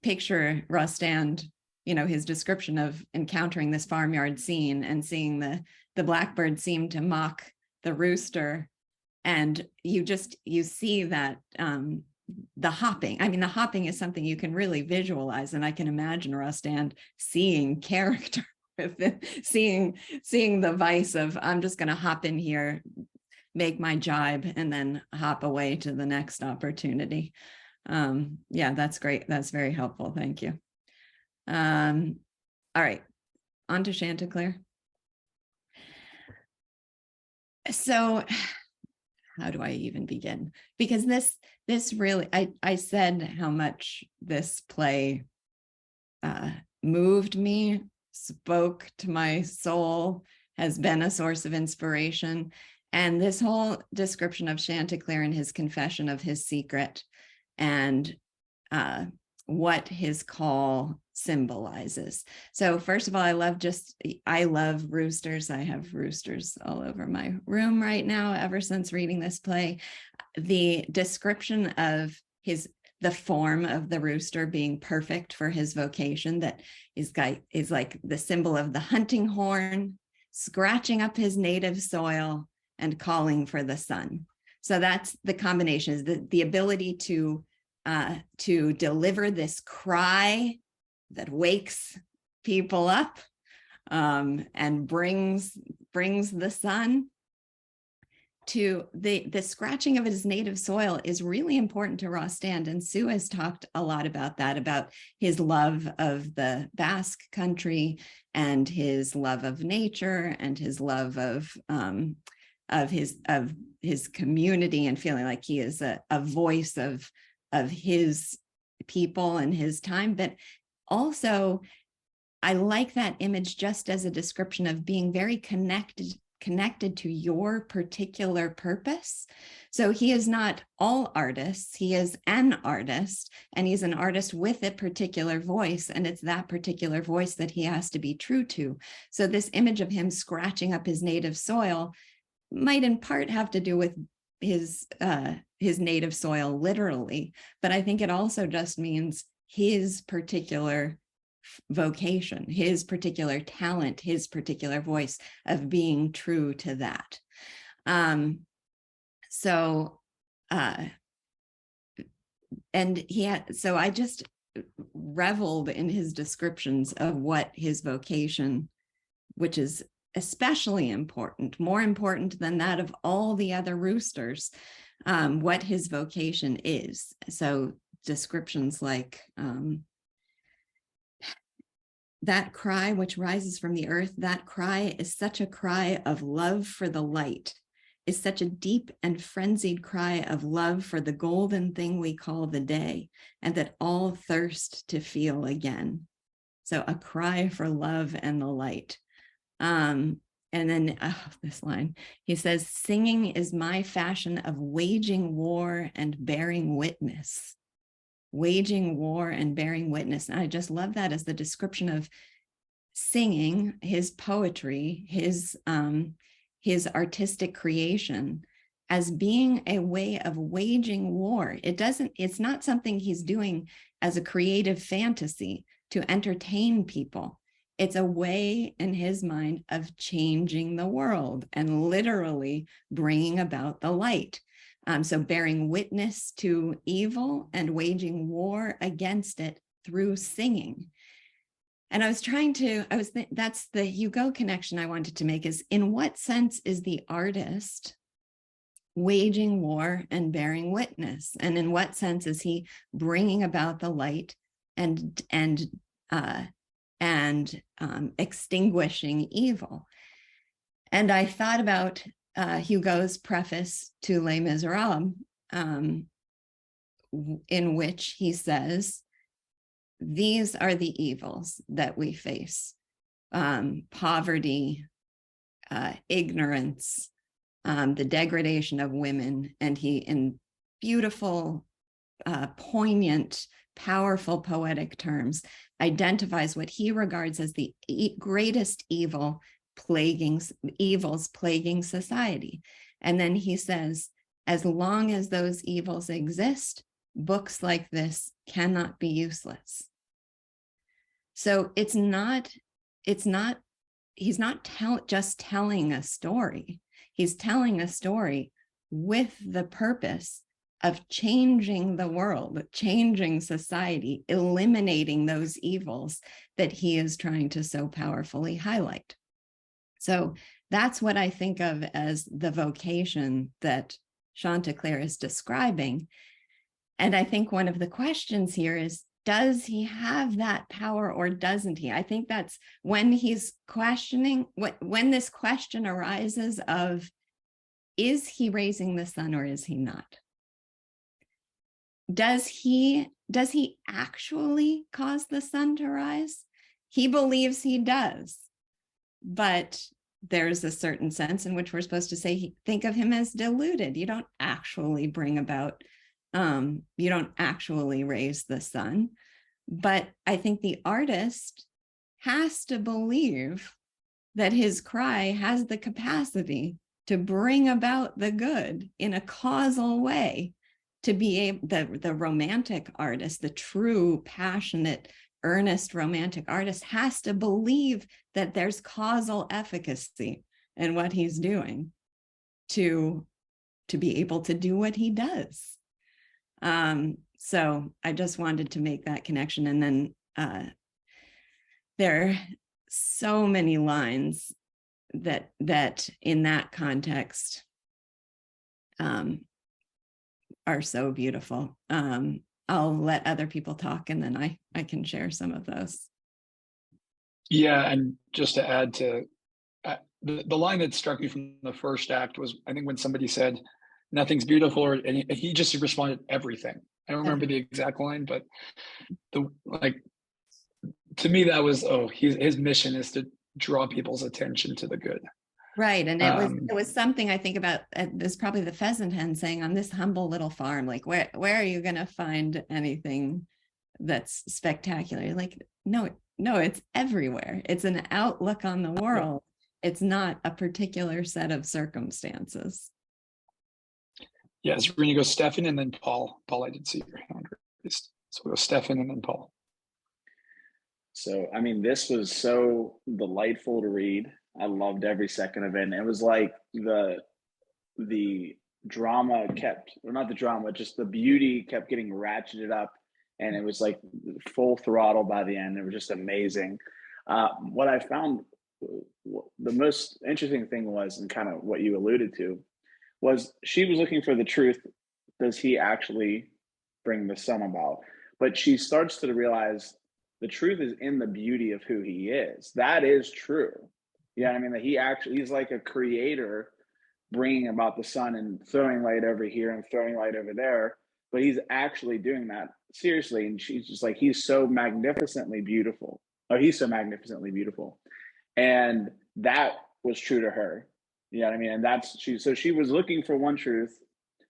picture Rostand, his description of encountering this farmyard scene and seeing the blackbird seem to mock the rooster. And you see that the hopping. I mean, the hopping is something you can really visualize. And I can imagine Rostand seeing character with it, seeing the vice of, I'm just going to hop in here, make my jibe, and then hop away to the next opportunity. Yeah, that's great. That's very helpful. Thank you. All right, on to Chantecler. So how do I even begin? Because this really, I said how much this play moved me, spoke to my soul, has been a source of inspiration. And this whole description of Chantecler and his confession of his secret and what his call symbolizes. So first of all, I love roosters. I have roosters all over my room right now, ever since reading this play. The description of the form of the rooster being perfect for his vocation, that is like the symbol of the hunting horn, scratching up his native soil and calling for the sun. So that's the combination, is the ability to deliver this cry that wakes people up and brings the sun. To the scratching of his native soil is really important to Rostand, and Sue has talked a lot about that, about his love of the Basque country and his love of nature and his love of his community, and feeling like he is a voice of his people and his time. But also, I like that image just as a description of being very connected to your particular purpose. So he is not all artists, he is an artist, and he's an artist with a particular voice, and it's that particular voice that he has to be true to. So this image of him scratching up his native soil might in part have to do with his native soil literally, but I think it also just means his particular vocation, his particular talent, his particular voice of being true to that. So I just reveled in his descriptions of what his vocation, which is especially important, more important than that of all the other roosters, what his vocation is. So descriptions like, that cry which rises from the earth, that cry is such a cry of love for the light, is such a deep and frenzied cry of love for the golden thing we call the day, and that all thirst to feel again. So a cry for love and the light. And then this line, he says, singing is my fashion of waging war and bearing witness. Waging war and bearing witness. And I just love that as the description of singing, his poetry, his artistic creation as being a way of waging war. It's not something he's doing as a creative fantasy to entertain people. It's a way in his mind of changing the world and literally bringing about the light. So bearing witness to evil and waging war against it through singing. And that's the Hugo connection I wanted to make, is in what sense is the artist waging war and bearing witness? And in what sense is he bringing about the light and extinguishing evil? And I thought about Hugo's preface to Les Miserables, in which he says, these are the evils that we face: poverty, ignorance, the degradation of women. And he, in beautiful, poignant, powerful poetic terms, identifies what he regards as the greatest evils plaguing society. And then he says, as long as those evils exist, books like this cannot be useless. So he's not just telling a story. He's telling a story with the purpose of changing the world, changing society, eliminating those evils that he is trying to so powerfully highlight. So that's what I think of as the vocation that Chantecler is describing. And I think one of the questions here is, does he have that power or doesn't he? I think that's when he's questioning, when this question arises of, is he raising the sun or is he not? Does he actually cause the sun to rise? He believes he does, but there's a certain sense in which we're supposed to say, think of him as deluded. You don't actually bring about, you don't actually raise the sun. But I think the artist has to believe that his cry has the capacity to bring about the good in a causal way, to be able, the romantic artist, the true, passionate, earnest romantic artist has to believe that there's causal efficacy in what he's doing to be able to do what he does. So I just wanted to make that connection. And then there are so many lines that in that context are so beautiful. I'll let other people talk and then I can share some of those. Yeah, and just to add to the line that struck me from the first act was, I think when somebody said, nothing's beautiful, and he just responded, everything. I don't remember the exact line, but to me, that was, his mission is to draw people's attention to the good. Right. And it was something I think about, there's probably the pheasant hen saying, on this humble little farm, like, where are you going to find anything that's spectacular? Like, no, it's everywhere. It's an outlook on the world. It's not a particular set of circumstances. Yes, we're going to go Stefan and then Paul. Paul, I did see your hand raised. So we'll go Stefan and then Paul. So, I mean, this was so delightful to read. I loved every second of it. And it was like the drama not the drama, just the beauty kept getting ratcheted up. And it was like full throttle by the end. It was just amazing. What I found the most interesting thing was, and kind of what you alluded to, was she was looking for the truth. Does he actually bring the sun about? But she starts to realize the truth is in the beauty of who he is. That is true. You know what I mean? That he's like a creator bringing about the sun and throwing light over here and throwing light over there. But he's actually doing that seriously. And she's just like, he's so magnificently beautiful. Oh, he's so magnificently beautiful. And that was true to her. You know what I mean? And so she was looking for one truth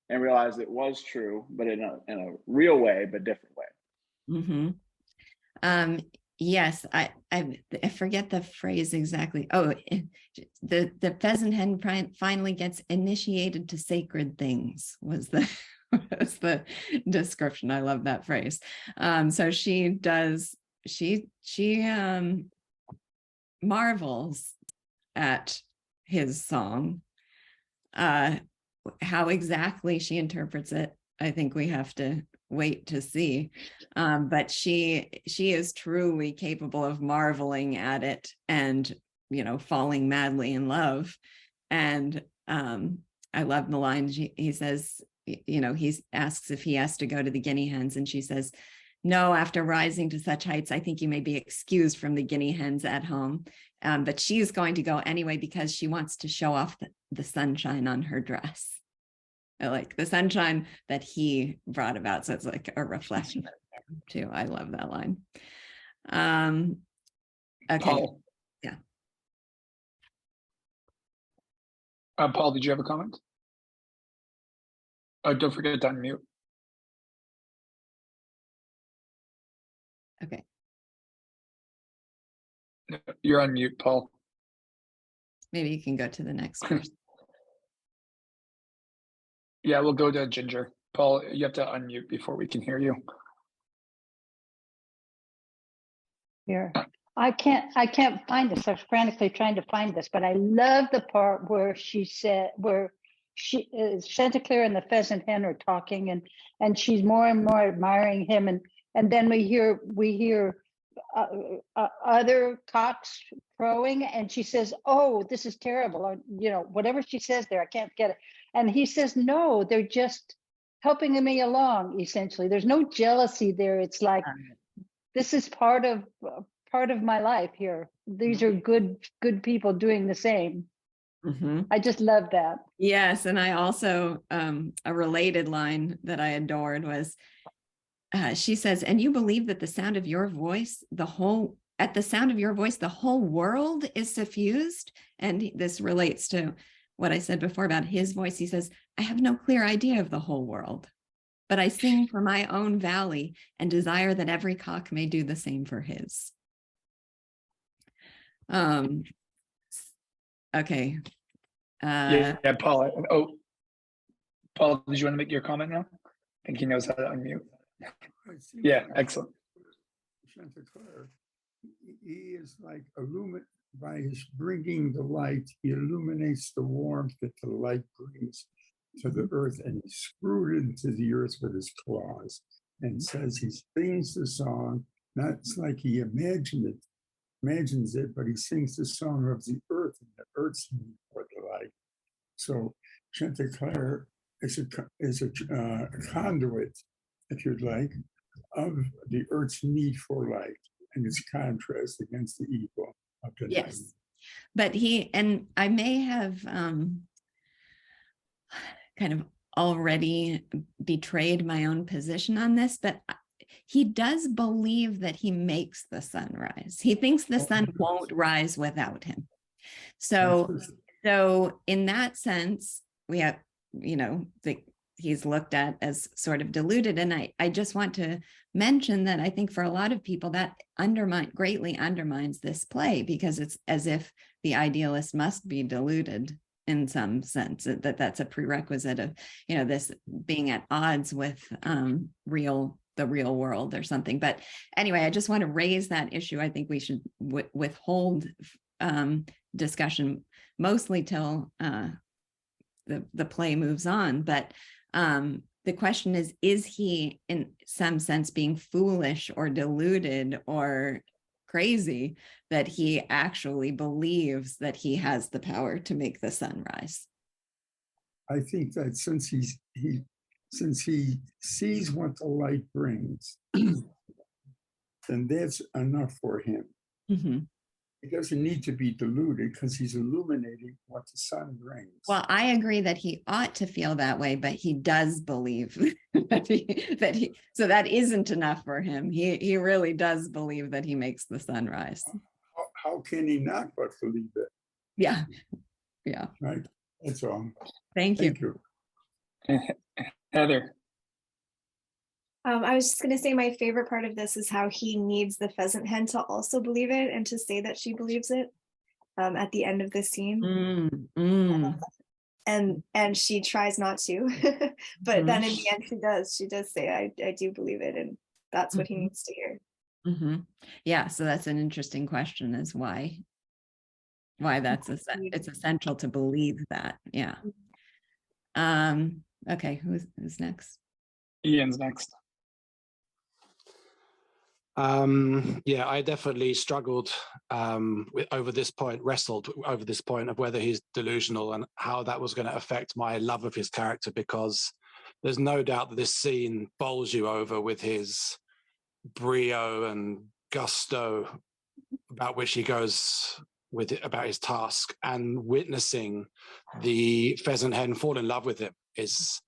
and realized it was true, but in a real way, but different way. Mm-hmm. Yes, I forget the phrase exactly. Oh, the pheasant hen finally gets initiated to sacred things was the was the description. I love that phrase. So she does, she marvels at his song. How exactly she interprets it, I think we have to wait to see. But she is truly capable of marveling at it and, falling madly in love. And I love the line he says, he asks if he has to go to the guinea hens, and she says, no, after rising to such heights, I think you may be excused from the guinea hens at home. But she's going to go anyway because she wants to show off the sunshine on her dress. I like the sunshine that he brought about. So it's like a reflection too. I love that line. Okay. Paul. Yeah. Paul, did you have a comment? Oh, don't forget to unmute. Okay. You're on mute, Paul. Maybe you can go to the next person. Yeah, we'll go to Ginger. Paul, you have to unmute before we can hear you. Here. I can't find this. I was frantically trying to find this, but I love the part where Chantecler and the pheasant hen are talking, and she's more and more admiring him, and then we hear other cocks crowing, and she says, "Oh, this is terrible," or whatever she says there, I can't get it. And he says, "No, they're just helping me along." Essentially, there's no jealousy there. It's like, this is part of my life here. These are good people doing the same. Mm-hmm. I just love that. Yes, and I also a related line that I adored was, she says, "And you believe that the sound of your voice, the whole world is suffused." And this relates to what I said before about his voice. He says, "I have no clear idea of the whole world, but I sing for my own valley and desire that every cock may do the same for his." Okay. Yeah, Paul. Oh, Paul, did you want to make your comment now? I think he knows how to unmute. Yeah, excellent. Chantecler, he is like by his bringing the light, he illuminates the warmth that the light brings to the earth, and he screwed into the earth with his claws, and says he sings the song. Not it's like he imagines it, but he sings the song of the earth and the earth's need for the light. So Chantecler is a conduit, if you'd like, of the earth's need for light and its contrast against the evil of the night. Yes, but I may have kind of already betrayed my own position on this, but he does believe that he makes the sun rise. He thinks the sun won't rise without him. So in that sense, we have, he's looked at as sort of deluded. And I just want to mention that I think for a lot of people that greatly undermines this play, because it's as if the idealist must be deluded in some sense, that's a prerequisite of, this being at odds with the real world or something. But anyway, I just want to raise that issue. I think we should withhold discussion mostly till the play moves on. But the question is he in some sense being foolish or deluded or crazy that he actually believes that he has the power to make the sun rise? I think that since he sees what the light brings, then that's enough for him. Mm-hmm. He doesn't need to be deluded because he's illuminating what the sun brings. Well, I agree that he ought to feel that way, but he does believe so that isn't enough for him. He really does believe that he makes the sun rise. How can he not but believe it? Yeah. Right. That's all. Thank you. Heather. I was just going to say my favorite part of this is how he needs the pheasant hen to also believe it and to say that she believes it at the end of the scene. And she tries not to, but then in the end she does. She does say, I do believe it, and that's what he needs to hear. Yeah, so that's an interesting question, is why that's it's essential to believe that. Yeah. Okay, who's next? Ian's next. Yeah, I definitely struggled wrestled over this point of whether he's delusional and how that was going to affect my love of his character, because there's no doubt that this scene bowls you over with his brio and gusto about which he goes with it, about his task, and witnessing the pheasant hen fall in love with him is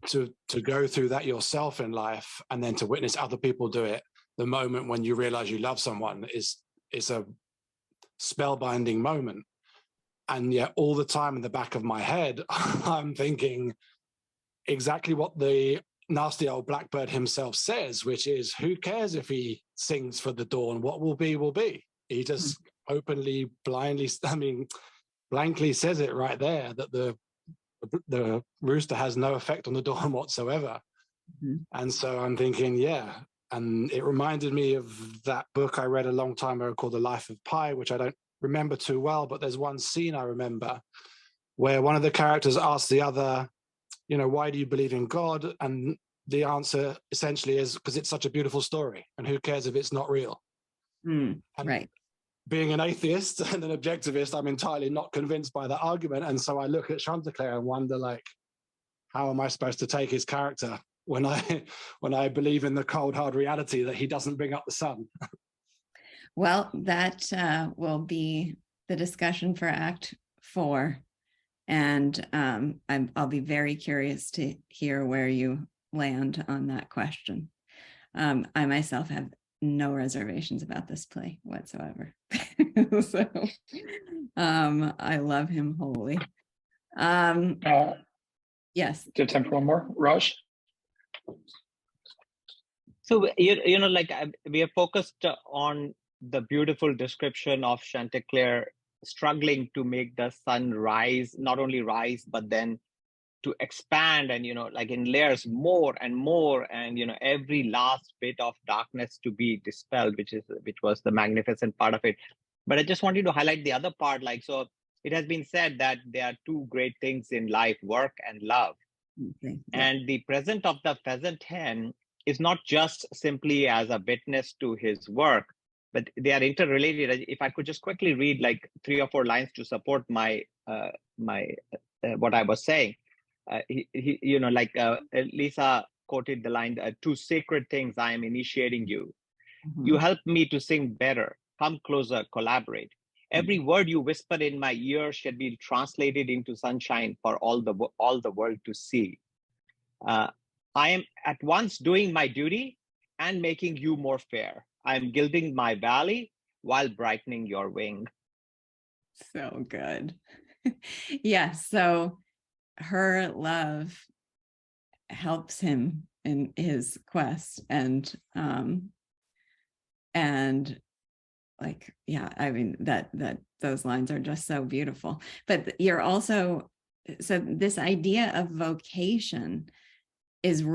to go through that yourself in life, and then to witness other people do it. The moment when you realize you love someone is a spellbinding moment. And yet all the time in the back of my head, I'm thinking exactly what the nasty old blackbird himself says, which is, who cares if he sings for the dawn? What will be, will be. He just openly, blankly says it right there, that the rooster has no effect on the dawn whatsoever. And so I'm thinking, yeah. And it reminded me of that book I read a long time ago called The Life of Pi, which I don't remember too well, but there's one scene I remember where one of the characters asks the other, why do you believe in God? And the answer essentially is, because it's such a beautiful story, and who cares if it's not real? Right. Being an atheist and an objectivist, I'm entirely not convinced by that argument. And so I look at Chantecler and wonder, how am I supposed to take his character when I believe in the cold, hard reality that he doesn't bring up the sun? Well, that will be the discussion for Act 4. And I'll be very curious to hear where you land on that question. I myself have no reservations about this play whatsoever. So I love him wholly. Yes. Do you have time for one more, Raj? So, we are focused on the beautiful description of Chantecler struggling to make the sun rise, not only rise, but then to expand and, in layers more and more, and, every last bit of darkness to be dispelled, which was the magnificent part of it. But I just wanted to highlight the other part, so it has been said that there are two great things in life, work and love. Okay. And the present of the pheasant hen is not just simply as a witness to his work, but they are interrelated. If I could just quickly read 3 or 4 lines to support my what I was saying. Lisa quoted the line, 2 sacred things I am initiating you. You help me to sing better. Come closer, collaborate. Every word you whisper in my ear should be translated into sunshine for all the world to see. I am at once doing my duty and making you more fair. I am gilding my valley while brightening your wing. So good. Yes. So her love helps him in his quest, and that those lines are just so beautiful. But you're also, so this idea of vocation is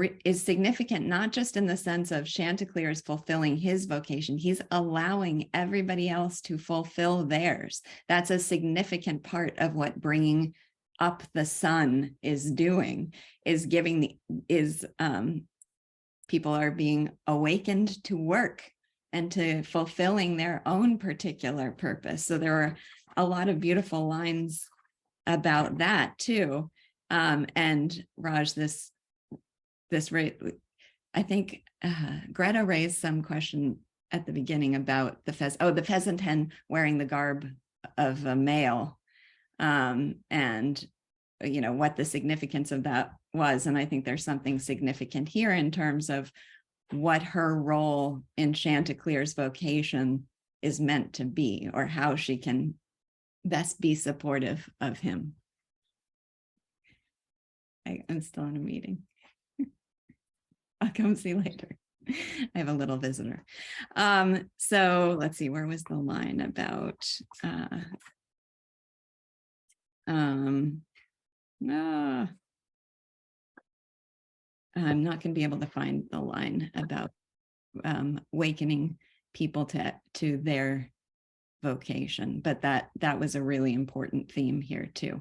significant, not just in the sense of Chantecler is fulfilling his vocation, he's allowing everybody else to fulfill theirs. That's a significant part of what bringing up the sun is doing, is people are being awakened to work and to fulfilling their own particular purpose. So there are a lot of beautiful lines about that too. And Raj, I think Greta raised some question at the beginning about the pheasant hen wearing the garb of a male, and what the significance of that was. And I think there's something significant here in terms of what her role in Chantecler's vocation is meant to be, or how she can best be supportive of him. I'm still in a meeting. I'll come see you later. I have a little visitor. So let's see, where was the line about I'm not going to be able to find the line about awakening people to their vocation, but that was a really important theme here too.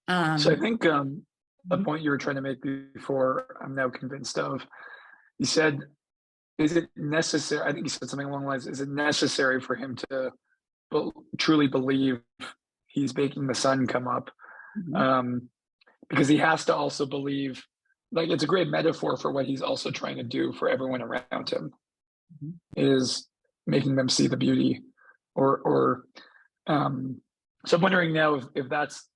So I think the point you were trying to make before, I'm now convinced of. You said, is it necessary? I think you said something along the lines, is it necessary for him to truly believe he's making the sun come up? Because he has to also believe, like, it's a great metaphor for what he's also trying to do for everyone around him, is making them see the beauty. So I'm wondering now if that's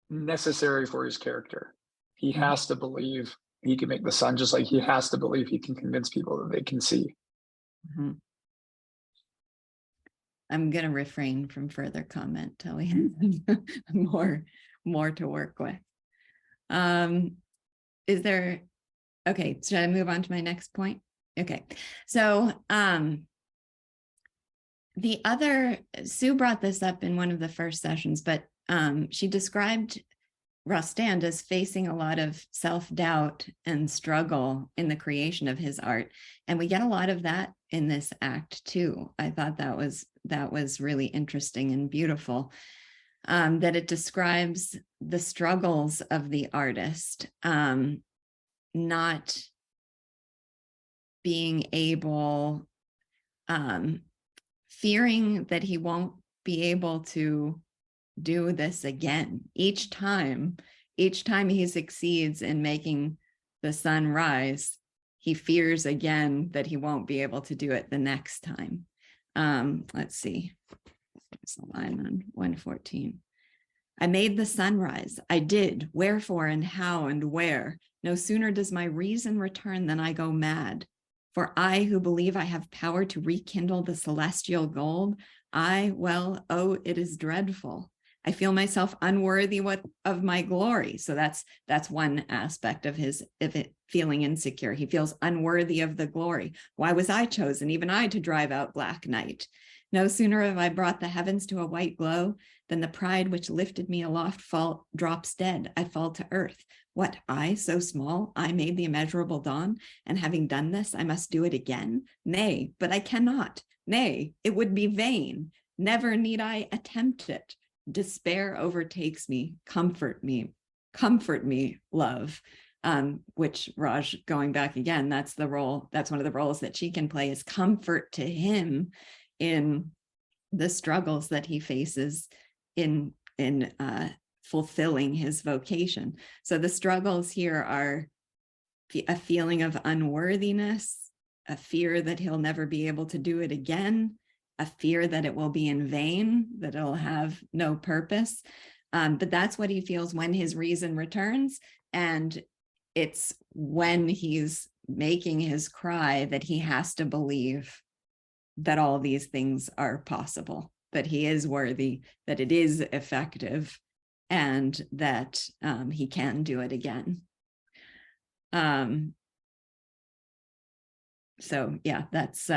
necessary for his character. He has to believe he can make the sun, just like he has to believe he can convince people that they can see. I'm going to refrain from further comment till we have more to work with. Is there, okay, should I move on to my next point? Okay, so the other, Sue brought this up in one of the first sessions, but she described Rostand as facing a lot of self-doubt and struggle in the creation of his art. And we get a lot of that in this act too. I thought that was really interesting and beautiful, that it describes the struggles of the artist, not being able, fearing that he won't be able to do this again. Each time he succeeds in making the sun rise, he fears again that he won't be able to do it the next time. Let's see, there's a line on 114. I made the sunrise. I did. Wherefore and how and where? No sooner does my reason return than I go mad. For I who believe I have power to rekindle the celestial gold, oh, it is dreadful. I feel myself unworthy of my glory. So that's one aspect of it feeling insecure. He feels unworthy of the glory. Why was I chosen, even I, to drive out black night? No sooner have I brought the heavens to a white glow than the pride which lifted me aloft drops dead. I fall to earth. What, I, so small, I made the immeasurable dawn, and having done this, I must do it again? Nay, but I cannot. Nay, it would be vain. Never need I attempt it. Despair overtakes me. Comfort me, love. Which Raj, going back again, that's one of the roles that she can play, is comfort to him in the struggles that he faces in fulfilling his vocation. So the struggles here are a feeling of unworthiness, a fear that he'll never be able to do it again, a fear that it will be in vain, that it'll have no purpose. But that's what he feels when his reason returns. And it's when he's making his cry that he has to believe that all these things are possible, that he is worthy, that it is effective, and that he can do it again. So yeah, that's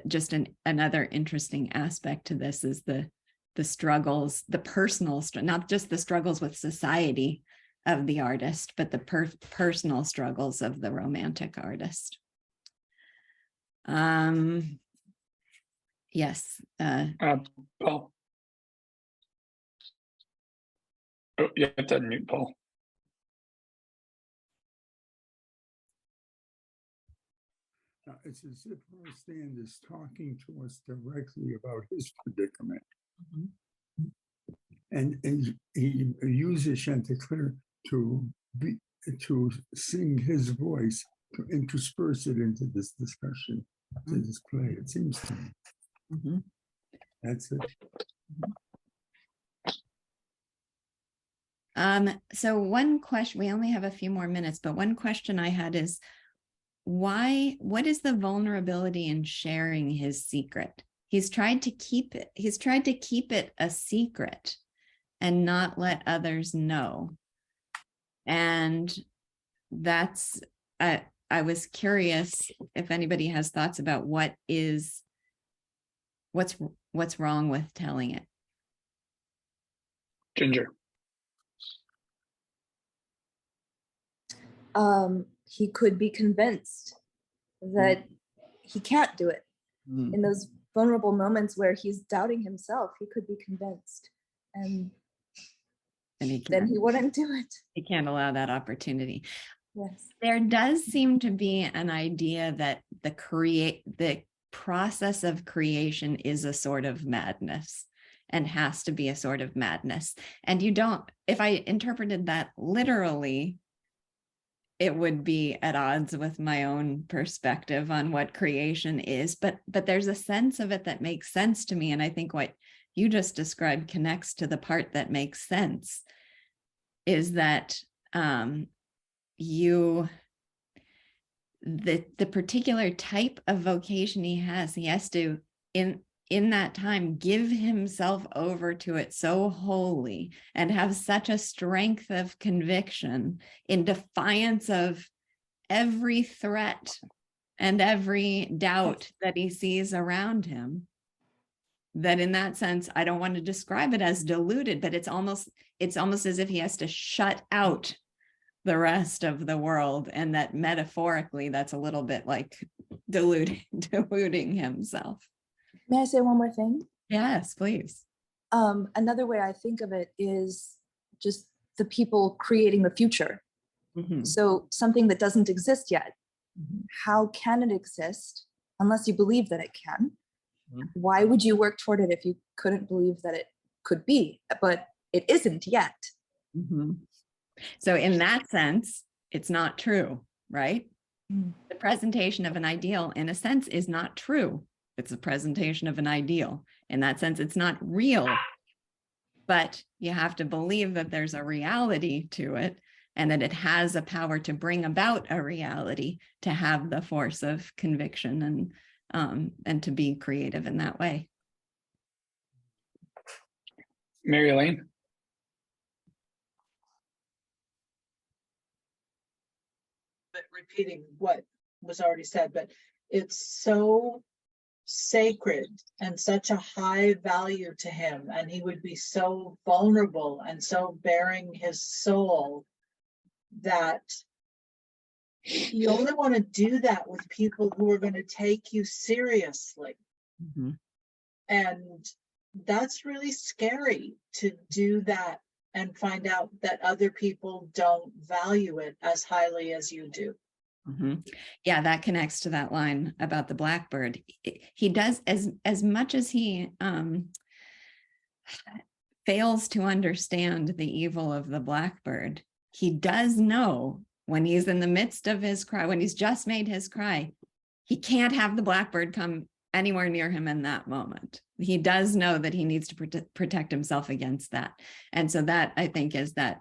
just another interesting aspect to this, is the struggles, the personal, not just the struggles with society of the artist, but the personal struggles of the romantic artist. Yes. Paul. Oh, you have to unmute, Paul. It's as if Rostand is talking to us directly about his predicament. And he uses Chantecler to sing his voice, to intersperse it into this discussion, to this play, it seems to me. That's it. So one question, we only have a few more minutes, but one question I had is, what is the vulnerability in sharing his secret? He's tried to keep it a secret and not let others know. And that's, I was curious if anybody has thoughts about what's wrong with telling it. Ginger. He could be convinced that he can't do it. In those vulnerable moments where he's doubting himself, he could be convinced, and then he wouldn't do it. He can't allow that opportunity. Yes. There does seem to be an idea that the process of creation is a sort of madness and has to be a sort of madness. And if I interpreted that literally, it would be at odds with my own perspective on what creation is, but there's a sense of it that makes sense to me. And I think what you just described connects to the part that makes sense, is that the particular type of vocation he has to, in that time, give himself over to it so wholly and have such a strength of conviction in defiance of every threat and every doubt that he sees around him, that in that sense, I don't want to describe it as deluded, but it's almost as if he has to shut out the rest of the world, and that metaphorically, that's a little bit like deluding himself. May I say one more thing? Yes, please. Another way I think of it is just the people creating the future. So something that doesn't exist yet. How can it exist unless you believe that it can? Why would you work toward it if you couldn't believe that it could be? But it isn't yet. So in that sense, it's not true, right? The presentation of an ideal, in a sense, is not true. It's a presentation of an ideal. In that sense, it's not real, but you have to believe that there's a reality to it, and that it has a power to bring about a reality, to have the force of conviction and to be creative in that way. Mary Elaine. But repeating what was already said, but it's so sacred and such a high value to him, and he would be so vulnerable and so bearing his soul, that you only want to do that with people who are going to take you seriously. And that's really scary, to do that and find out that other people don't value it as highly as you do. Yeah, that connects to that line about the blackbird. He does, as much as he fails to understand the evil of the blackbird, he does know when he's in the midst of his cry, when he's just made his cry, he can't have the blackbird come anywhere near him in that moment. He does know that he needs to protect himself against that. And so that, I think, is that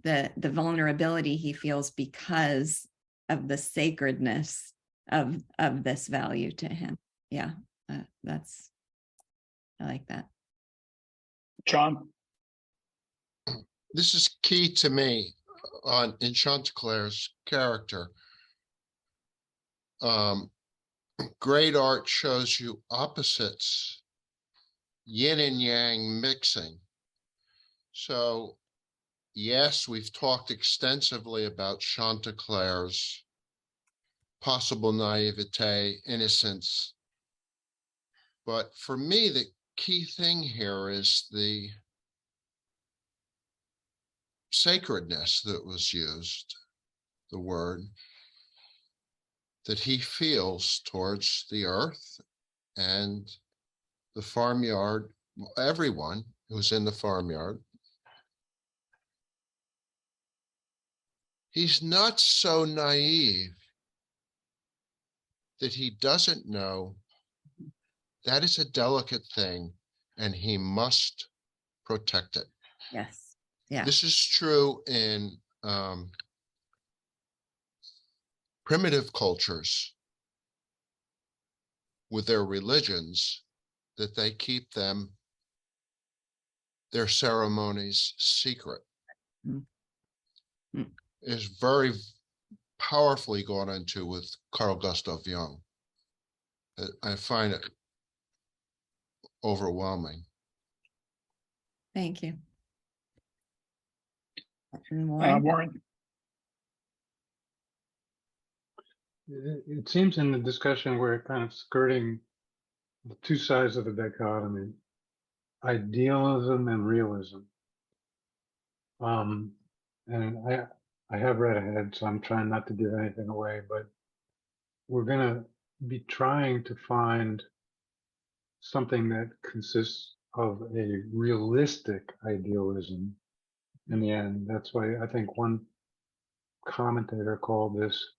the vulnerability he feels because of the sacredness of this value to him. Yeah, I like that. John. This is key to me in Chantecler's character. Great art shows you opposites, yin and yang mixing. So yes, we've talked extensively about Chantecler's possible naivete, innocence. But for me, the key thing here is the sacredness that was used, the word that he feels towards the earth and the farmyard, everyone who's in the farmyard. He's not so naive that he doesn't know that is a delicate thing and he must protect it. Yes. Yeah. This is true in primitive cultures with their religions, that they keep their ceremonies secret. is very powerfully gone into with Carl Gustav Jung. I find it overwhelming. Thank you. Warren. It seems in the discussion we're kind of skirting the two sides of the dichotomy, idealism and realism. And I have read ahead, so I'm trying not to give anything away, but we're going to be trying to find something that consists of a realistic idealism in the end. That's why I think one commentator called this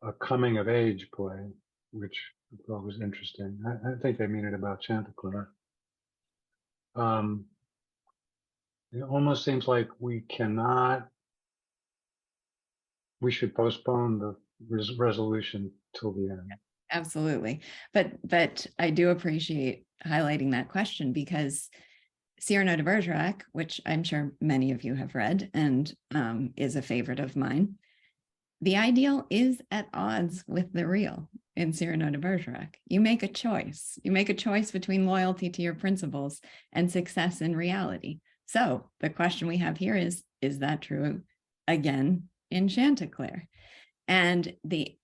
a coming of age play, which I thought was interesting. I think they mean it about Chantecler. It almost seems like we should postpone the resolution till the end. Absolutely. But I do appreciate highlighting that question, because Cyrano de Bergerac, which I'm sure many of you have read and is a favorite of mine, the ideal is at odds with the real in Cyrano de Bergerac. You make a choice. You make a choice between loyalty to your principles and success in reality. So the question we have here is that true again in Chantecler? And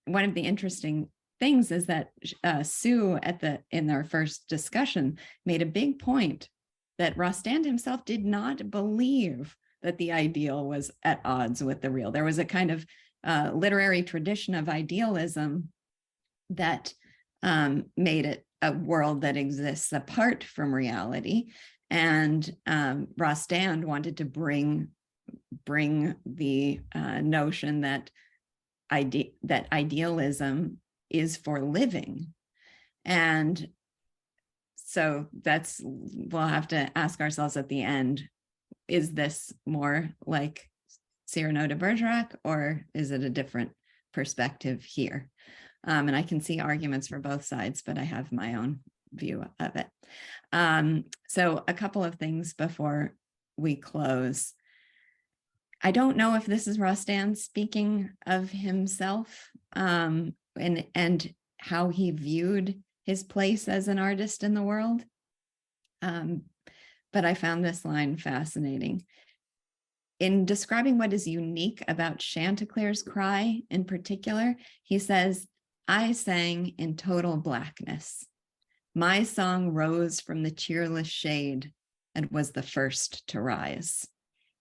one of the interesting things is that Sue in our first discussion made a big point that Rostand himself did not believe that the ideal was at odds with the real. There was a kind of literary tradition of idealism that made it a world that exists apart from reality. And Rostand wanted to bring the notion that idealism is for living. And so we'll have to ask ourselves at the end, is this more like Cyrano de Bergerac, or is it a different perspective here? And I can see arguments for both sides, but I have my own view of it. So a couple of things before we close. I don't know if this is Rostand speaking of himself and how he viewed his place as an artist in the world. But I found this line fascinating. In describing what is unique about Chantecler's cry in particular, he says, "I sang in total blackness. My song rose from the cheerless shade and was the first to rise.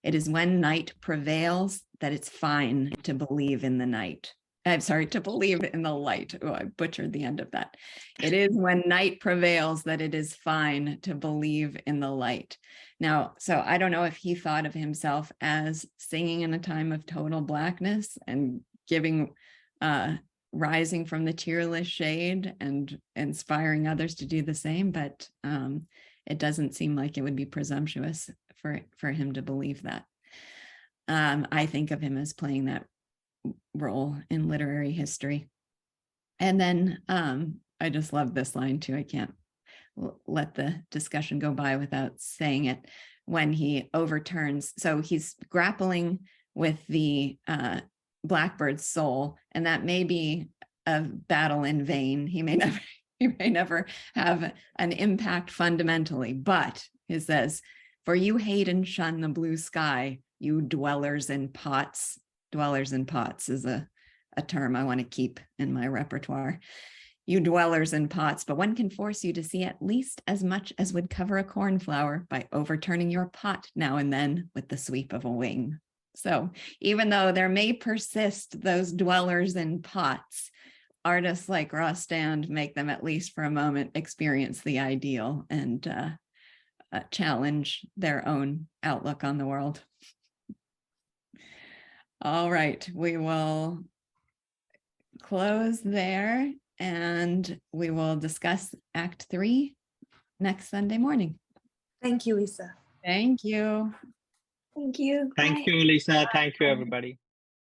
It is when night prevails that it's fine to believe in the night." I'm sorry, to believe in the light. Oh, I butchered the end of that. It is when night prevails that it is fine to believe in the light. Now, so I don't know if he thought of himself as singing in a time of total blackness and rising from the cheerless shade and inspiring others to do the same, but it doesn't seem like it would be presumptuous for him to believe that. I think of him as playing that role in literary history. And then I just love this line too. I can't let the discussion go by without saying it. When he overturns, so he's grappling with the blackbird's soul, and that may be a battle in vain. He may never have an impact fundamentally, but he says, "For you hate and shun the blue sky, you dwellers in pots." Dwellers in pots is a term I want to keep in my repertoire. "You dwellers in pots, but one can force you to see at least as much as would cover a cornflower by overturning your pot now and then with the sweep of a wing." So even though there may persist those dwellers in pots, artists like Rostand make them, at least for a moment, experience the ideal and challenge their own outlook on the world. All right, we will close there and we will discuss Act 3 next Sunday morning. Thank you, Lisa. Thank you. Thank you. Thank you, Lisa. Thank you, everybody.